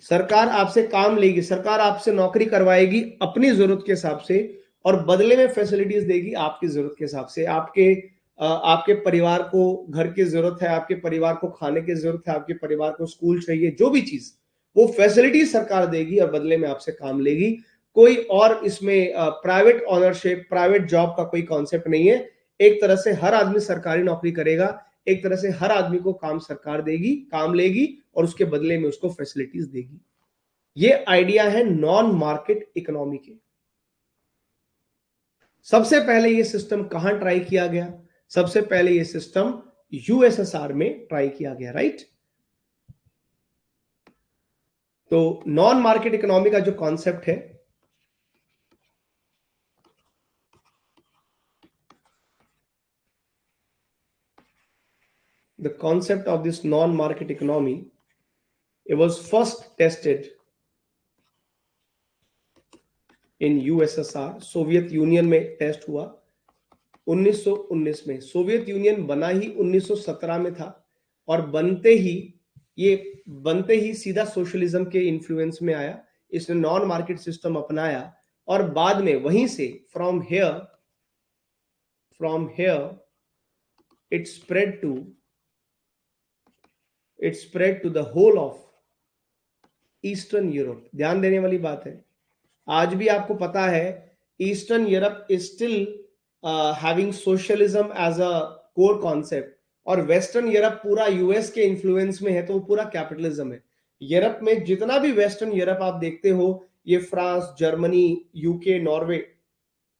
सरकार आपसे काम लेगी, सरकार आपसे नौकरी करवाएगी अपनी जरूरत के हिसाब से, और बदले में फैसिलिटीज देगी आपकी जरूरत के हिसाब से। आपके परिवार को घर की जरूरत है, आपके परिवार को खाने की जरूरत है, आपके परिवार को स्कूल चाहिए, जो भी चीज, वो फैसिलिटी सरकार देगी और बदले में आपसे काम लेगी। कोई और इसमें प्राइवेट ऑनरशिप, प्राइवेट जॉब का कोई कॉन्सेप्ट नहीं है। एक तरह से हर आदमी सरकारी नौकरी करेगा, एक तरह से हर आदमी को काम सरकार देगी, काम लेगी और उसके बदले में उसको फैसिलिटीज देगी। ये आइडिया है नॉन मार्केट इकोनॉमी के। सबसे पहले ये सिस्टम कहां ट्राई किया गया? सबसे पहले ये सिस्टम यूएसएसआर में ट्राई किया गया, राइट? तो नॉन मार्केट इकोनॉमी का जो कॉन्सेप्ट है, the concept of this non-market economy, it was first tested in USSR, Soviet union में टेस्ट हुआ 1919 में। सोवियत यूनियन बना ही 1917 में था, और बनते ही सीधा सोशलिज्म के इन्फ्लुएंस में आया। इसने नॉन मार्केट सिस्टम अपनाया, और बाद में वहीं से from here it spread to the whole of eastern Europe. ध्यान देने वाली बात है, आज भी आपको पता है eastern Europe is still having socialism as a core concept, और वेस्टर्न यूरोप पूरा यूएस के इन्फ्लुएंस में है, तो वो पूरा कैपिटलिज्म है। यूरोप में जितना भी वेस्टर्न यूरोप आप देखते हो, ये फ्रांस, जर्मनी, यूके, नॉर्वे,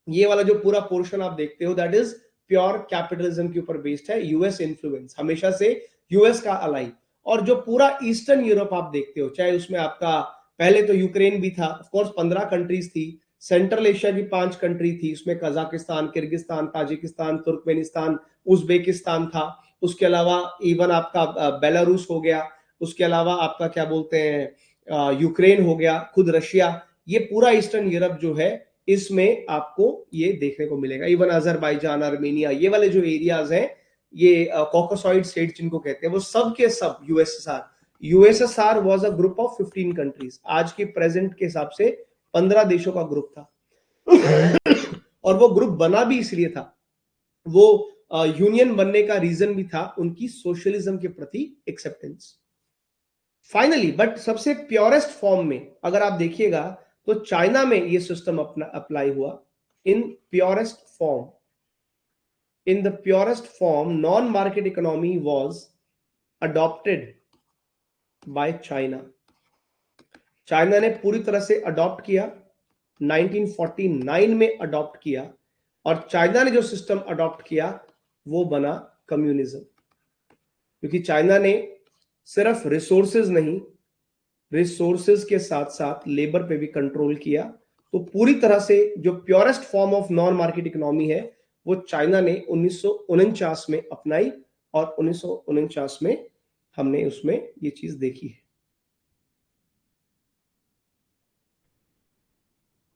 ये वाला जो पूरा पोर्शन आप देखते हो, दैट इज प्योर कैपिटलिज्म के ऊपर बेस्ड है। यूएस इन्फ्लुएंस हमेशा से, यूएस का अलाई। और जो पूरा ईस्टर्न यूरोप आप देखते हो, चाहे उसमें आपका पहले तो यूक्रेन भी था, ऑफ कोर्स 15 कंट्रीज थी, सेंट्रल एशिया की 5 कंट्री थी, उसमें Kazakhstan, Kyrgyzstan, Tajikistan, Turkmenistan, Uzbekistan था। उसके अलावा इवन आपका बेलारूस हो गया, उसके अलावा आपका क्या बोलते हैं यूक्रेन हो गया, खुद रशिया। ये पूरा ईस्टर्न यूरोप जो है, इसमें आपको ये देखने को मिलेगा। इवन अजरबैजान, आर्मेनिया, ये वाले जो एरियाज हैं, ये कॉकसॉइड स्टेट जिनको कहते हैं, वो सब के सब USSR was a group of 15 countries. आज की प्रेजेंट के हिसाब से 15 देशों का ग्रुप था। और वो ग्रुप बना भी इसलिए था, वो यूनियन बनने का रीजन भी था उनकी सोशलिज्म के प्रति एक्सेप्टेंस। फाइनली, बट सबसे प्योरेस्ट फॉर्म में अगर आप देखिएगा तो चाइना में ये सिस्टम अपना अप्लाई हुआ in purest form. In the purest form, non-market economy was adopted by China. China ने पूरी तरह से अडॉप्ट किया, 1949 में अडॉप्ट किया, और चाइना ने जो सिस्टम अडॉप्ट किया वो बना कम्युनिज्म. क्योंकि चाइना ने सिर्फ रिसोर्सेज नहीं, रिसोर्सेज के साथ साथ लेबर पे भी कंट्रोल किया. तो पूरी तरह से जो purest form of non market economy है वो चाइना ने 1949 में अपनाई, और 1949 में हमने उसमें ये चीज देखी है.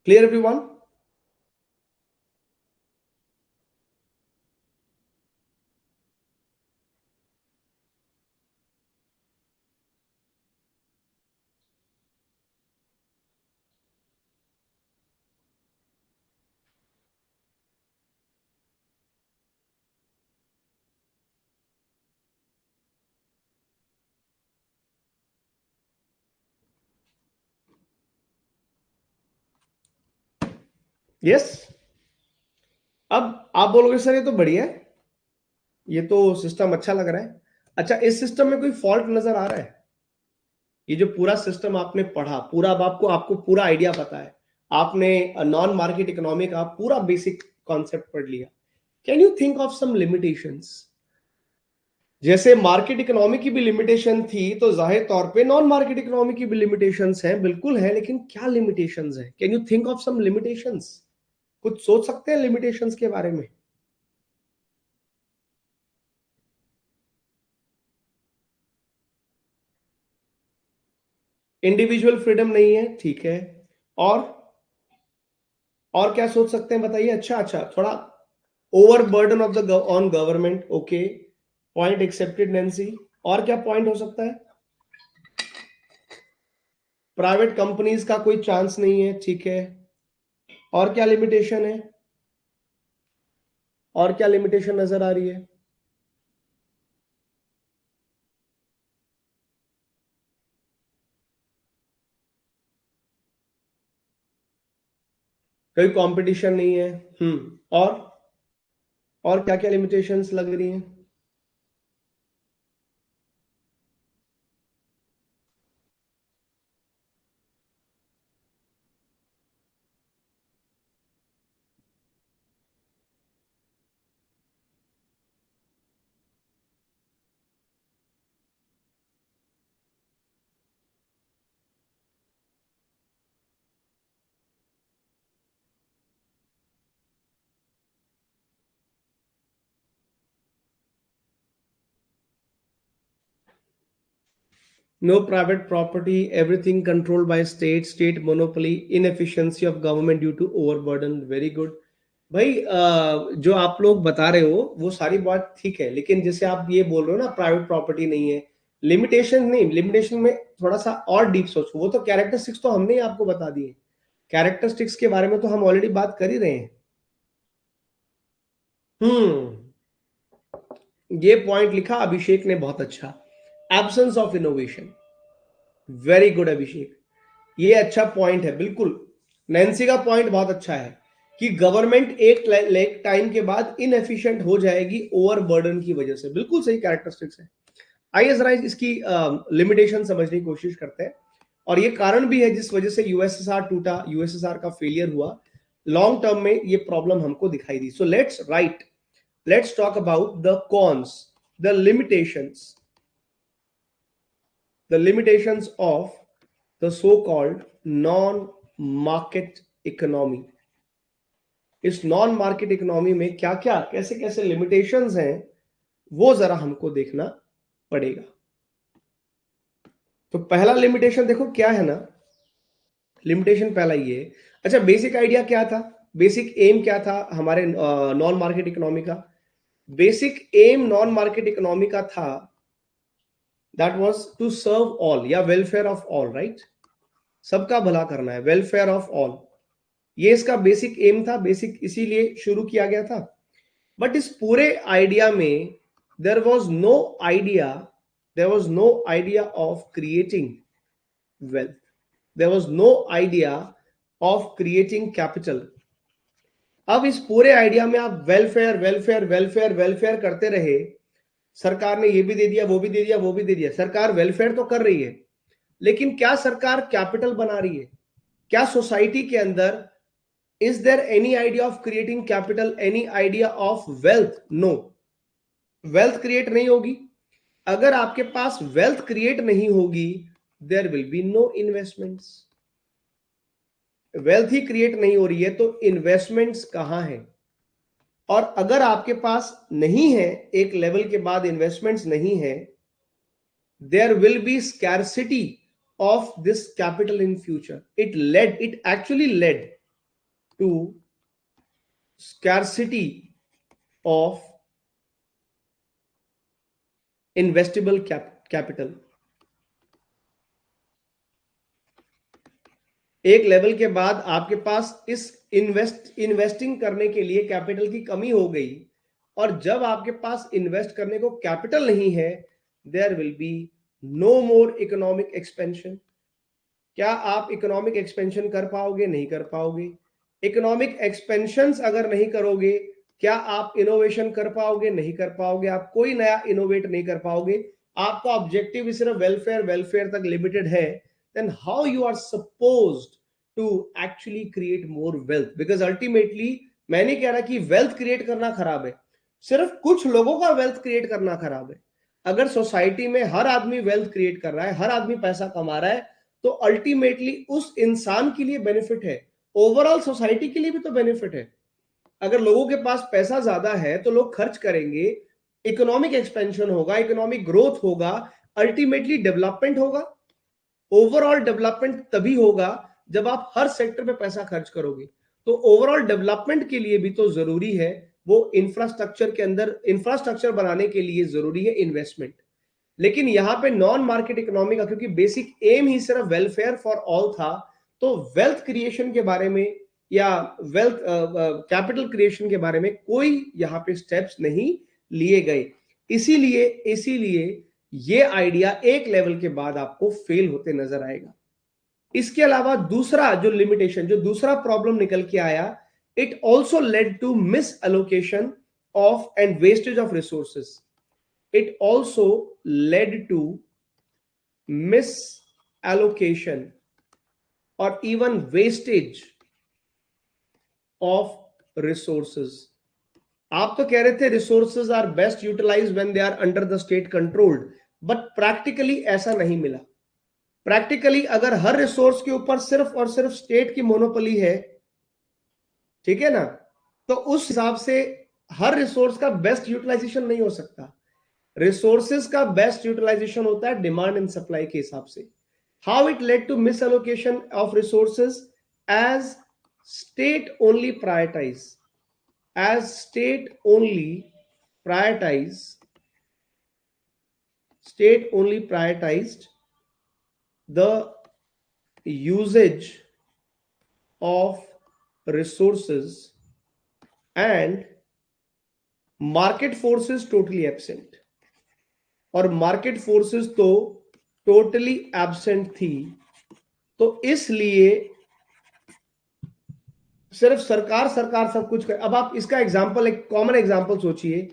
Clear everyone? यस. अब आप बोलोगे सर ये तो बढ़िया है, ये तो सिस्टम अच्छा लग रहा है. अच्छा, इस सिस्टम में कोई फॉल्ट नजर आ रहा है? ये जो पूरा सिस्टम आपने पढ़ा, पूरा अब आपको आपको पूरा आइडिया पता है, आपने नॉन मार्केट इकोनॉमी का पूरा बेसिक कॉन्सेप्ट पढ़ लिया. Can you think of some limitations? जैसे मार्केट इकोनॉमी की भी लिमिटेशन थी, तो जाहिर तौर पे नॉन मार्केट इकोनॉमी की भी लिमिटेशंस हैं, बिल्कुल है, लेकिन क्या लिमिटेशंस हैं? Can you think of some limitations? कुछ सोच सकते हैं लिमिटेशंस के बारे में? इंडिविजुअल फ्रीडम नहीं है, ठीक है. और और क्या सोच सकते हैं बताइए. अच्छा अच्छा, थोड़ा over burden of the on government, okay, point accepted Nancy. और क्या पॉइंट हो सकता है? प्राइवेट कंपनीज का कोई चांस नहीं है, ठीक है. और क्या लिमिटेशन है? और क्या लिमिटेशन नजर आ रही है? कोई कंपटीशन नहीं है. और क्या क्या लिमिटेशंस लग रही हैं? No private property, everything controlled by state monopoly, inefficiency of government due to overburden. Very good. भाई जो आप लोग बता रहे हो वो सारी बात ठीक है, लेकिन जैसे आप ये बोल रहे हो ना प्राइवेट प्रॉपर्टी नहीं है, लिमिटेशन नहीं, लिमिटेशन में थोड़ा सा और डीप सोचो. वो तो कैरेक्टरिस्टिक्स तो हमने ही आपको बता दिए. कैरेक्टरिस्टिक्स के बारे में तो हम ऑलरेडी बात कर ही रहे हैं. हम्म ये पॉइंट लिखा अभिषेक ने बहुत अच्छा. Absence of innovation. Very good Abhishek, ये अच्छा पॉइंट है. बिल्कुल, नैन्सी का पॉइंट बहुत अच्छा है कि गवर्नमेंट एक टाइम के बाद इनएफिशिएंट हो जाएगी ओवर बर्डन की वजह से. बिल्कुल सही कैरेक्टरिस्टिक्स है. आइए जरा इसकी लिमिटेशन समझने की कोशिश करते हैं. और ये कारण भी है जिस वजह से यूएसएसआर टूटा, यूएसएसआर का फेलियर हुआ. लॉन्ग टर्म में ये प्रॉब्लम हमको दिखाई दी. So let's talk about the cons, the limitations, the limitations of the so-called non-market economy. इस नॉन मार्केट इकोनॉमी में क्या क्या कैसे कैसे लिमिटेशंस हैं वो जरा हमको देखना पड़ेगा. तो पहला लिमिटेशन देखो क्या है ना. लिमिटेशन पहला ये. अच्छा, बेसिक आइडिया क्या था, बेसिक एम क्या था हमारे नॉन मार्केट इकोनॉमी का? Basic aim non market economy का था that was to serve all, या वेलफेयर ऑफ ऑल, राइट. सबका भला करना है, वेलफेयर ऑफ ऑल. ये इसका बेसिक एम था, बेसिक इसीलिए शुरू किया गया था. बट इस पूरे आइडिया में there was no idea, there was no idea of creating wealth, there was no idea of creating capital. अब इस पूरे आइडिया में आप वेलफेयर वेलफेयर वेलफेयर वेलफेयर करते रहे, सरकार ने ये भी दे दिया, वो भी दे दिया, वो भी दे दिया। सरकार वेलफेयर तो कर रही है, लेकिन क्या सरकार कैपिटल बना रही है? क्या सोसाइटी के अंदर is there any idea of creating capital, any idea of wealth? No, wealth create नहीं होगी। अगर आपके पास वेल्थ क्रिएट नहीं होगी, there will be no investments. Wealth ही क्रिएट नहीं हो रही है तो इन्वेस्टमेंट्स कहां है? और अगर आपके पास नहीं है, एक लेवल के बाद इन्वेस्टमेंट्स नहीं है, there will be scarcity of this capital in future. It actually led to scarcity of investable capital. एक लेवल के बाद आपके पास इस इन्वेस्टिंग करने के लिए कैपिटल की कमी हो गई, और जब आपके पास इन्वेस्ट करने को कैपिटल नहीं है, there will be no more economic expansion. क्या आप इकोनॉमिक एक्सपेंशन कर पाओगे? नहीं कर पाओगे। इकोनॉमिक एक्सपेंशन अगर नहीं करोगे, क्या आप इनोवेशन कर पाओगे? नहीं कर पाओगे। आप कोई नया इनोवेट नहीं कर पाओगे। आपका ऑब्जेक्टिव भी सिर्फ वेलफेयर वेलफेयर तक लिमिटेड है, then how you are supposed to actually create more wealth? Because ultimately मैं नहीं कह रहा कि वेल्थ क्रिएट करना खराब है, सिर्फ कुछ लोगों का वेल्थ क्रिएट करना खराब है। अगर सोसाइटी में हर आदमी वेल्थ क्रिएट कर रहा है, हर आदमी पैसा कमा रहा है, तो अल्टीमेटली उस इंसान के लिए बेनिफिट है, ओवरऑल सोसाइटी के लिए भी तो बेनिफिट है। अगर लोगों के पास पैसा ज्यादा है तो लोग खर्च करेंगे, इकोनॉमिक एक्सपेंशन होगा, इकोनॉमिक ग्रोथ होगा, अल्टीमेटली डेवलपमेंट होगा। ओवरऑल डेवलपमेंट तभी होगा जब आप हर सेक्टर पे पैसा खर्च करोगे। तो ओवरऑल डेवलपमेंट के लिए भी तो जरूरी है वो इंफ्रास्ट्रक्चर के अंदर, इंफ्रास्ट्रक्चर बनाने के लिए जरूरी है इन्वेस्टमेंट। लेकिन यहां पे नॉन मार्केट इकोनॉमी का, क्योंकि बेसिक एम ही सिर्फ वेलफेयर फॉर ऑल था, तो वेल्थ क्रिएशन के बारे में या वेल्थ कैपिटल क्रिएशन के बारे में कोई यहां पे स्टेप्स नहीं लिए गए। इसीलिए इसीलिए ये आइडिया एक लेवल के बाद आपको फेल होते नजर आएगा। इसके अलावा दूसरा जो लिमिटेशन, जो दूसरा प्रॉब्लम निकल के आया, it also led to misallocation of and wastage of resources. It also led to misallocation और इवन वेस्टेज ऑफ रिसोर्सेज। आप तो कह रहे थे resources are best utilised when they are under the state controlled, but practically ऐसा नहीं मिला। Practically अगर हर रिसोर्स के ऊपर सिर्फ और सिर्फ स्टेट की मोनोपोली है, ठीक है ना, तो उस हिसाब से हर रिसोर्स का बेस्ट यूटिलाइजेशन नहीं हो सकता। रिसोर्सेज का बेस्ट यूटिलाइजेशन होता है डिमांड एंड सप्लाई के हिसाब से। How it led to misallocation of resources? As state only prioritise, as state only prioritized the usage of resources and market forces totally absent। और market forces तो totally absent थी, तो इसलिए सिर्फ सरकार सब कुछ कर। अब आप इसका एग्जांपल, एक कॉमन एग्जांपल सोचिए,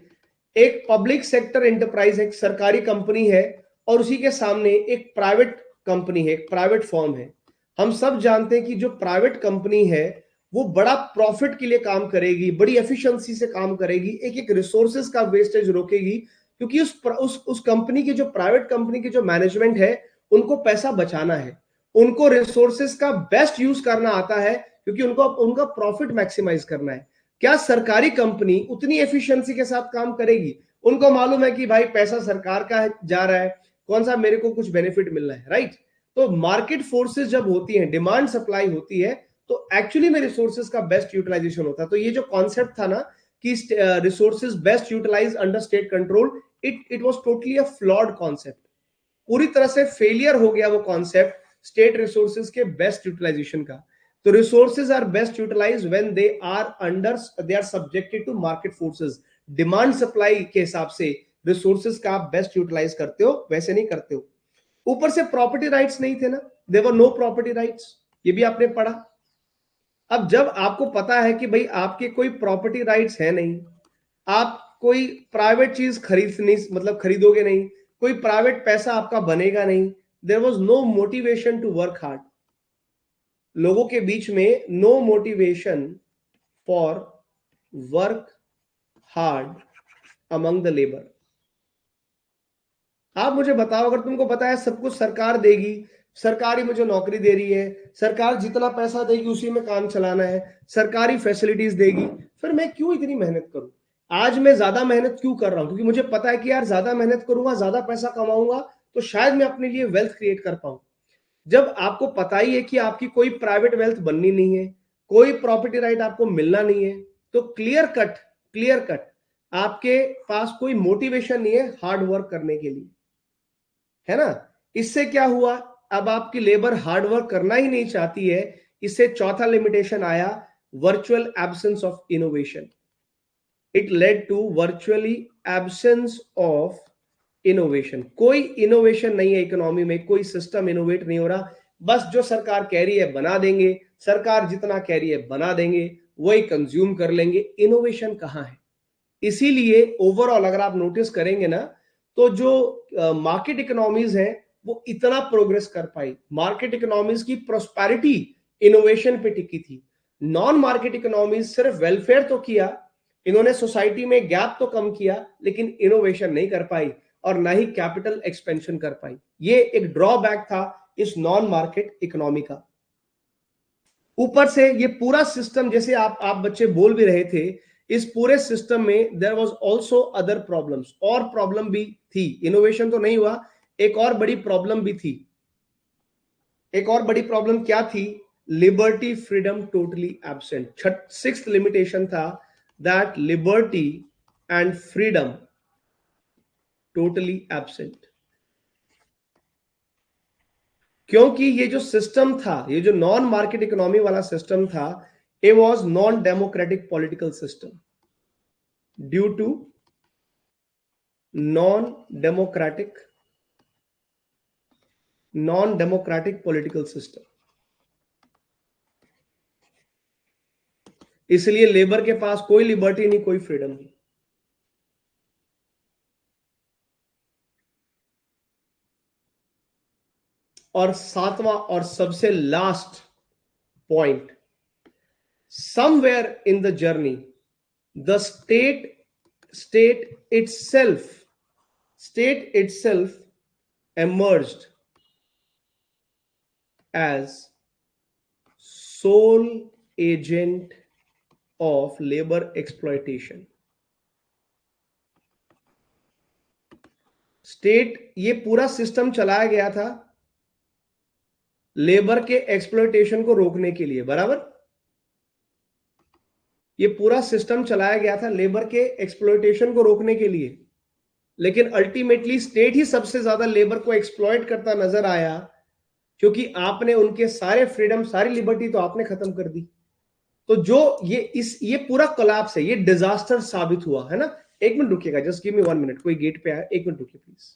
एक पब्लिक सेक्टर एंटरप्राइज, एक सरकारी कंपनी है, और उसी के सामने एक प्राइवेट कंपनी है, एक प्राइवेट फर्म है। हम सब जानते हैं कि जो प्राइवेट कंपनी है वो बड़ा प्रॉफिट के लिए काम करेगी, बड़ी एफिशिएंसी से काम करेगी, एक एक रिसोर्सेज का वेस्टेज रोकेगी, क्योंकि उस कंपनी की, जो प्राइवेट कंपनी की जो मैनेजमेंट है, उनको पैसा बचाना है, उनको रिसोर्सेज का बेस्ट यूज करना आता है, क्योंकि उनका प्रॉफिट मैक्सिमाइज करना है। क्या सरकारी कंपनी उतनी एफिशिएंसी के साथ काम करेगी? उनको मालूम है कि भाई पैसा सरकार का जा रहा है, कौन सा मेरे को कुछ बेनिफिट मिल रहा है, राइट? तो मार्केट फोर्सेस जब होती हैं, डिमांड सप्लाई होती है, तो एक्चुअली में रिसोर्सेज का बेस्ट यूटिलाइजेशन होता है। तो ये जो कॉन्सेप्ट था ना कि resources best utilise under state control, it was totally a flawed concept. पूरी तरह से फेलियर हो गया वो कॉन्सेप्ट स्टेट रिसोर्सेज के बेस्ट यूटिलाइजेशन का। तो resources are best utilised when they are subjected to market forces. Demand supply के हिसाब से रिसोर्सेज का आप बेस्ट यूटिलाइज करते हो, वैसे नहीं करते हो। ऊपर से प्रॉपर्टी राइट्स नहीं थे ना, there were no property rights, ये भी आपने पढ़ा। अब जब आपको पता है कि भाई आपके कोई प्रॉपर्टी राइट्स है नहीं, आप कोई प्राइवेट चीज खरीद नहीं, मतलब खरीदोगे नहीं, कोई प्राइवेट पैसा आपका बनेगा नहीं, there was no motivation to work hard. लोगों के बीच में no motivation for work hard among the labour. आप मुझे बताओ, अगर तुमको पता है सब कुछ सरकार देगी, सरकार ही मुझे नौकरी दे रही है, सरकार जितना पैसा देगी उसी में काम चलाना है, सरकारी फैसिलिटीज देगी, फिर मैं क्यों इतनी मेहनत करूं? आज मैं ज्यादा मेहनत क्यों कर रहा हूं? क्योंकि मुझे पता है कि यार ज्यादा मेहनत करूंगा, ज्यादा पैसा कमाऊंगा, तो शायद मैं अपने लिए वेल्थ क्रिएट कर पाऊं। जब आपको पता ही है कि आपकी कोई प्राइवेट वेल्थ बननी नहीं है, कोई प्रॉपर्टी राइट आपको मिलना नहीं है, तो क्लियर कट आपके पास कोई मोटिवेशन नहीं है हार्ड वर्क करने के लिए, है ना। इससे क्या हुआ? अब आपकी लेबर हार्ड वर्क करना ही नहीं चाहती है। इससे चौथा लिमिटेशन आया, virtual absence of innovation. It led to virtually absence of innovation. कोई इनोवेशन नहीं है इकोनॉमी में, कोई सिस्टम इनोवेट नहीं हो रहा। बस जो सरकार कह रही है बना देंगे, सरकार जितना कह रही है बना देंगे, वही कंज्यूम कर लेंगे। इनोवेशन कहां है? इसीलिए ओवरऑल अगर आप नोटिस करेंगे ना, तो जो मार्केट इकोनॉमीज है वो इतना प्रोग्रेस कर पाई। मार्केट इकोनॉमीज की प्रोस्पेरिटी इनोवेशन पे टिकी थी। नॉन मार्केट इकोनॉमीज सिर्फ वेलफेयर तो किया, इन्होंने सोसाइटी में गैप तो कम किया, लेकिन इनोवेशन नहीं कर पाई और ना ही कैपिटल एक्सपेंशन कर पाई। ये एक ड्रॉबैक था इस नॉन मार्केट इकोनॉमी का। ऊपर से ये पूरा सिस्टम, जैसे आप बच्चे बोल भी रहे थे, इस पूरे सिस्टम में there was also other problems, और प्रॉब्लम भी थी। इनोवेशन तो नहीं हुआ, एक और बड़ी प्रॉब्लम भी थी। एक और बड़ी प्रॉब्लम क्या थी? Liberty freedom totally absent. Sixth limitation था that liberty and freedom totally absent. क्योंकि ये जो सिस्टम था, ये जो नॉन मार्केट इकोनॉमी वाला सिस्टम था, it was non-democratic political system due to non-democratic non-democratic political system। इसलिए लेबर के पास कोई लिबर्टी नहीं, कोई फ्रीडम नहीं। और सातवां और सबसे last point, somewhere in the journey the state itself state itself emerged as sole agent of labor exploitation। State, ये पूरा सिस्टम चलाया गया था लेबर के एक्सप्लॉयटेशन को रोकने के लिए, बराबर। ये पूरा सिस्टम चलाया गया था लेबर के एक्सप्लॉयटेशन को रोकने के लिए, लेकिन अल्टीमेटली स्टेट ही सबसे ज्यादा लेबर को एक्सप्लॉयट करता नजर आया, क्योंकि आपने उनके सारे फ्रीडम, सारी लिबर्टी तो आपने खत्म कर दी। तो जो ये पूरा कोलैप्स है, ये डिजास्टर साबित हुआ है ना। एक मिनट रुकिएगा, जस्ट गिव मी 1 मिनट, कोई गेट पे आया, एक मिनट रुकिए प्लीज।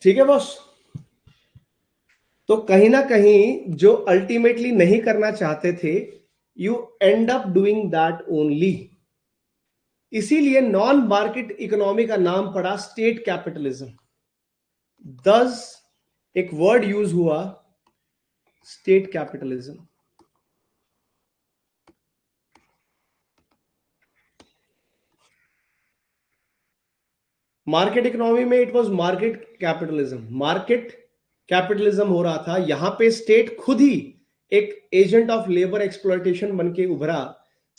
ठीक है बॉस। तो कहीं ना कहीं जो अल्टीमेटली नहीं करना चाहते थे, you and up doing that only. इसीलिए नॉन मार्केट इकोनॉमी का नाम पड़ा स्टेट कैपिटलिज्म। दस एक वर्ड यूज हुआ, स्टेट कैपिटलिज्म। मार्केट इकोनॉमी में it was market capitalism, market capitalism हो रहा था। यहां पे स्टेट खुद ही एक एजेंट ऑफ लेबर एक्सप्लॉयटेशन बन के उभरा।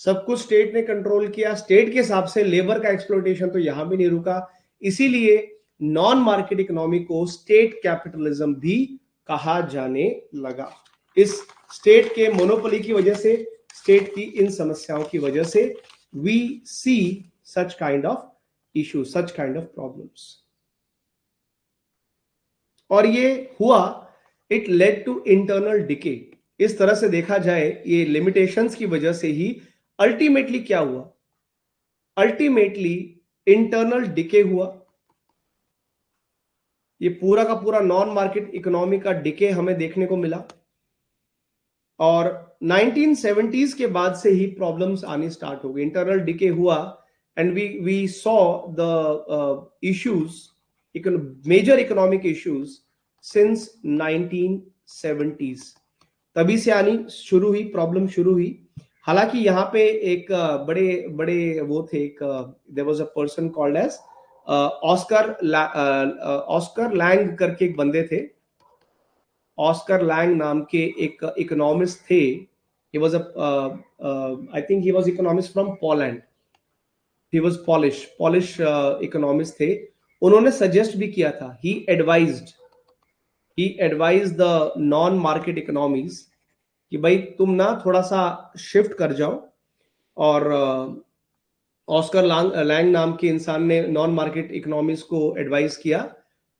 सब कुछ स्टेट ने कंट्रोल किया, स्टेट के हिसाब से लेबर का एक्सप्लॉयटेशन तो यहां भी नहीं रुका। इसीलिए नॉन मार्केट इकोनॉमी को स्टेट कैपिटलिज्म भी कहा जाने लगा। इस स्टेट के मोनोपोली की वजह से, स्टेट की इन समस्याओं की वजह से we see such kind of issues, such kind of problems. और ये हुआ, it led to internal decay। इस तरह से देखा जाए ये लिमिटेशंस की वजह से ही अल्टीमेटली क्या हुआ, अल्टीमेटली इंटरनल डिके हुआ। ये पूरा का पूरा नॉन मार्केट इकोनॉमी का डिके हमें देखने को मिला। और 1970s के बाद से ही प्रॉब्लम्स आनी स्टार्ट हो गई, इंटरनल डिके हुआ। And we saw the issues, major economic issues since 1970s। तभी से आनी शुरू हुई, प्रॉब्लम शुरू हुई। हालांकि यहाँ पे एक बड़े बड़े वो थे, एक there was a person called as Oscar Lange करके एक बंदे थे। ऑस्कर लैंग नाम के एक इकोनॉमिस्ट थे। He was I think he was economist from Poland. He was Polish economist थे। उन्होंने सजेस्ट भी किया था, he advised the non market economies कि भाई तुम ना थोड़ा सा शिफ्ट कर जाओ। और ऑस्कर लैंग नाम के इंसान ने नॉन मार्केट इकोनॉमीज को एडवाइज किया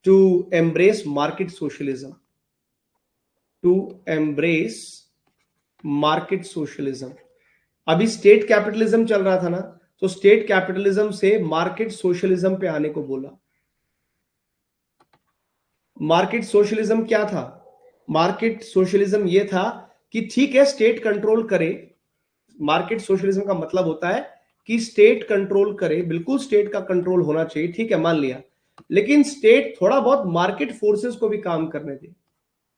to embrace market socialism, to embrace market socialism. अभी स्टेट कैपिटलिज्म चल रहा था ना, तो स्टेट कैपिटलिज्म से मार्केट सोशलिज्म पे आने को बोला। मार्केट सोशलिज्म क्या था? मार्केट सोशलिज्म ये था कि ठीक है स्टेट कंट्रोल करे। मार्केट सोशलिज्म का मतलब होता है कि स्टेट कंट्रोल करे, बिल्कुल स्टेट का कंट्रोल होना चाहिए, ठीक है मान लिया। लेकिन स्टेट थोड़ा बहुत मार्केट फोर्सेस को भी काम करने दे।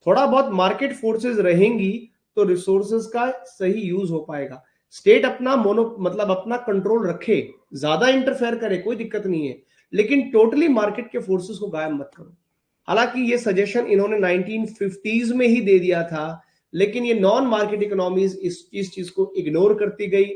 थोड़ा बहुत मार्केट फोर्सेस रहेंगी तो रिसोर्सेज का सही यूज हो पाएगा। स्टेट अपना मतलब अपना कंट्रोल रखे, ज्यादा इंटरफेयर करे, कोई दिक्कत नहीं है, लेकिन टोटली मार्केट के फोर्सेस को गायब मत करो। हालांकि ये सजेशन इन्होंने 1950s में ही दे दिया था, लेकिन ये नॉन मार्केट इकोनॉमीज इस चीज को इग्नोर करती गई।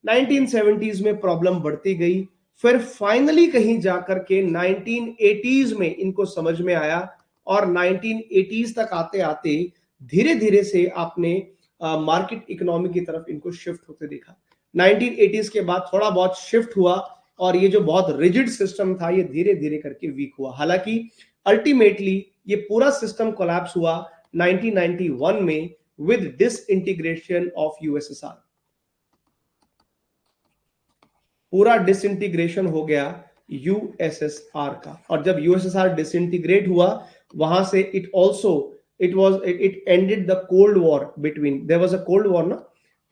1970s में प्रॉब्लम बढ़ती गई, फिर फाइनली कहीं जाकर के 1980s में इनको समझ में आया। और 1980s तक आते आते धीरे धीरे से आपने मार्केट इकोनॉमी की तरफ इनको शिफ्ट होते देखा। 1980s के बाद थोड़ा बहुत शिफ्ट हुआ और ये जो बहुत रिजिड सिस्टम था ये धीरे धीरे करके वीक हुआ। हालांकि अल्टीमेटली ये पूरा सिस्टम कोलैप्स हुआ 1991 में विद डिसइंटीग्रेशन ऑफ यूएसएसआर। पूरा डिसइंटीग्रेशन हो गया यूएसएसआर का। और जब यूएसएसआर डिसइंटीग्रेट हुआ, वहां से it ended the cold war between, there was a cold war ना,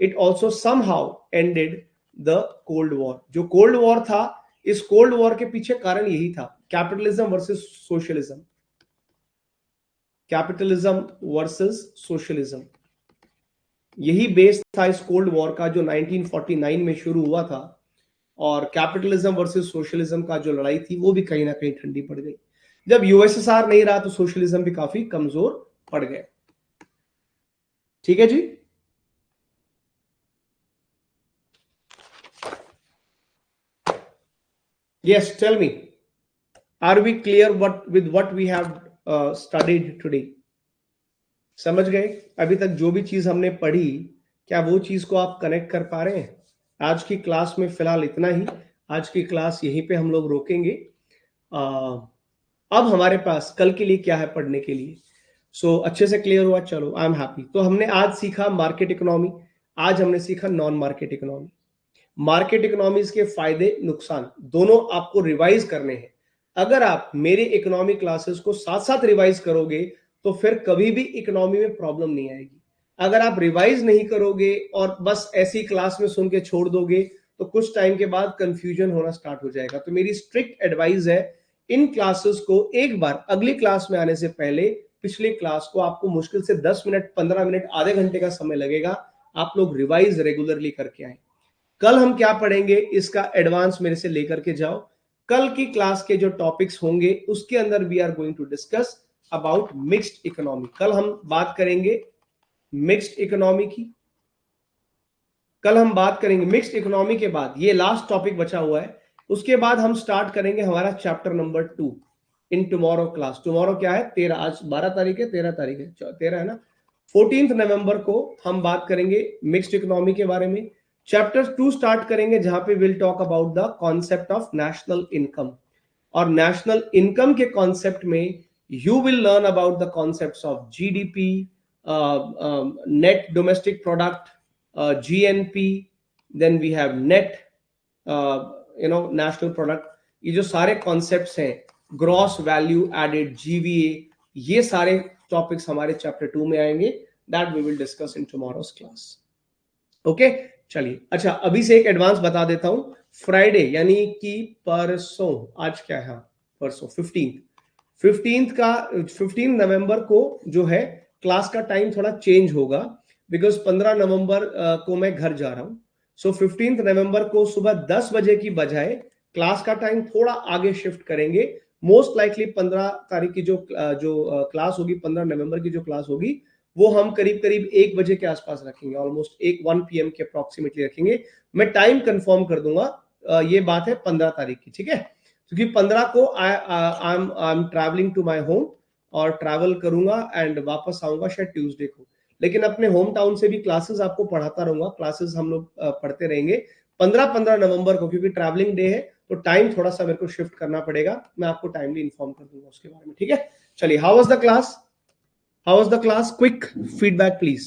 it also somehow ended the cold war। जो cold war था, इस cold war के पीछे कारण यही था, capitalism versus socialism, capitalism versus socialism. यही बेस था इस कोल्ड वॉर का जो 1949 में शुरू हुआ था। और कैपिटलिज्म वर्सेस सोशलिज्म का जो लड़ाई थी वो भी कहीं ना कहीं ठंडी पड़ गई। जब यूएसएसआर नहीं रहा तो सोशलिज्म भी काफी कमजोर पड़ गए। ठीक है जी। Yes, tell me, are we clear with what we have studied today? समझ गए अभी तक जो भी चीज हमने पढ़ी, क्या वो चीज को आप कनेक्ट कर पा रहे हैं? आज की क्लास में फिलहाल इतना ही। आज की क्लास यहीं पे हम लोग रोकेंगे। अब हमारे पास कल के लिए क्या है पढ़ने के लिए? अच्छे से क्लियर हुआ, चलो आई एम हैप्पी। तो हमने आज सीखा मार्केट इकोनॉमी, आज हमने सीखा non market economy. Market economies के फायदे नुकसान दोनों आपको रिवाइज करने हैं। अगर आप मेरे इकोनॉमी क्लासेस को साथ साथ रिवाइज करोगे तो फिर कभी भी इकोनॉमी में प्रॉब्लम नहीं आएगी। अगर आप रिवाइज नहीं करोगे और बस ऐसी क्लास में सुन के छोड़ दोगे तो कुछ टाइम के बाद कंफ्यूजन होना स्टार्ट हो जाएगा। तो मेरी स्ट्रिक्ट एडवाइस है, इन क्लासेस को एक बार अगली क्लास में आने से पहले पिछले क्लास को, आपको मुश्किल से 10 मिनट 15 मिनट आधे घंटे का समय लगेगा, आप लोग रिवाइज रेगुलरली करके आए। कल हम क्या पढ़ेंगे इसका एडवांस मेरे से लेकर के जाओ। कल की क्लास के जो टॉपिक्स होंगे उसके अंदर we are going to discuss about mixed economy. कल हम बात करेंगे मिक्स्ड इकोनॉमी की। कल हम बात करेंगे मिक्स्ड इकोनॉमी के बाद, ये लास्ट टॉपिक बचा हुआ है, उसके बाद हम स्टार्ट करेंगे हमारा chapter number 2 in tomorrow class. Tomorrow क्या है? 13, आज 12 तारीख है, 13 तारीख है, 13 है ना। 14 नवंबर को हम बात करेंगे मिक्स्ड इकोनॉमी के बारे में। चैप्टर 2 स्टार्ट करेंगे जहां पे will talk about the concept of national income. और नेशनल इनकम के कॉन्सेप्ट में you will learn about the concepts of GDP, net domestic product, GNP, then we have net national product. ये जो सारे concepts हैं, ग्रॉस वैल्यू एडेड, GVA, ये सारे topics हमारे चैप्टर 2 में आएंगे, that we will discuss in tomorrow's class. Okay, चलिए। अच्छा, अभी से एक एडवांस बता देता हूं, फ्राइडे यानी कि परसों, आज क्या है, परसों 15 नवंबर को जो है क्लास का टाइम थोड़ा चेंज होगा, बिकॉज 15 नवंबर को मैं घर जा रहा हूं। सो 15 नवंबर को सुबह 10 बजे की बजाय क्लास का टाइम थोड़ा आगे शिफ्ट करेंगे। मोस्ट लाइकली 15 तारीख की जो क्लास होगी, 15 नवंबर की जो क्लास होगी, वो हम करीब करीब 1 बजे के आसपास रखेंगे, ऑलमोस्ट 1 PM के अप्रोक्सीमेटली रखेंगे। मैं टाइम कंफर्म कर दूंगा। ये बात है 15 तारीख की, ठीक है? क्योंकि 15 को I am travelling to my home, और ट्रैवल करूंगा एंड वापस आऊंगा शायद ट्यूसडे को। लेकिन अपने होम टाउन से भी क्लासेस आपको पढ़ाता रहूंगा, क्लासेस हम लोग पढ़ते रहेंगे 15 नवंबर को, क्योंकि ट्रैवलिंग डे है तो टाइम थोड़ा सा मेरे को शिफ्ट करना पड़ेगा। मैं आपको टाइमली इन्फॉर्म कर दूंगा उसके बारे में, ठीक है? चलिए, how was the class? How was the class? Quick feedback, please.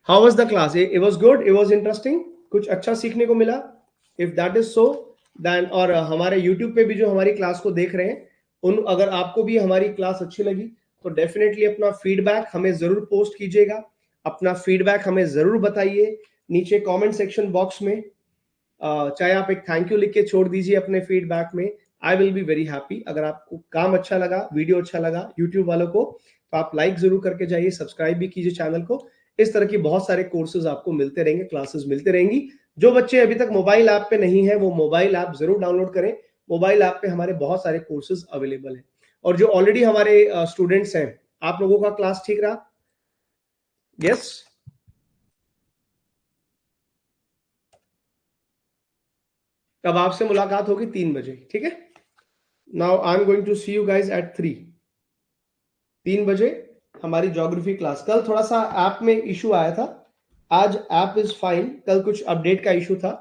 How was the class? It was good. It was interesting. कुछ अच्छा सीखने को मिला? If that is so, then और हमारे YouTube पे भी जो हमारी क्लास को देख रहे हैं, अगर आपको भी हमारी क्लास अच्छी लगी तो डेफिनेटली अपना फीडबैक हमें जरूर पोस्ट कीजिएगा। अपना फीडबैक हमें जरूर बताइए नीचे कमेंट सेक्शन बॉक्स में। चाहे आप एक थैंक यू लिख के छोड़ दीजिए अपने फीडबैक में, I will be very happy. अगर आपको काम अच्छा लगा, वीडियो अच्छा लगा यूट्यूब वालों को, तो आप लाइक जरूर करके जाइए, सब्सक्राइब भी कीजिए चैनल को। इस तरह की बहुत सारे कोर्सेज आपको मिलते रहेंगे, क्लासेस मिलते रहेंगी। जो बच्चे अभी तक मोबाइल ऐप पे नहीं है, वो मोबाइल ऐप जरूर डाउनलोड करें। मोबाइल ऐप पे हमारे बहुत सारे कोर्सेज अवेलेबल हैं। और जो ऑलरेडी हमारे स्टूडेंट्स हैं, आप लोगों का क्लास ठीक रहा? यस? अब आपसे मुलाकात होगी 3 बजे, ठीक है? Now I am going to see you guys at 3 बजे हमारी ज्योग्राफी क्लास। कल थोड़ा सा ऐप में इशू आया था, आज ऐप इज फाइन, कल कुछ अपडेट का इशू था।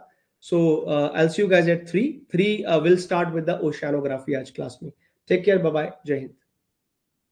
So I see you guys at 3 will start with the oceanography आज क्लास में। टेक केयर, बाय बाय, जय हिंद।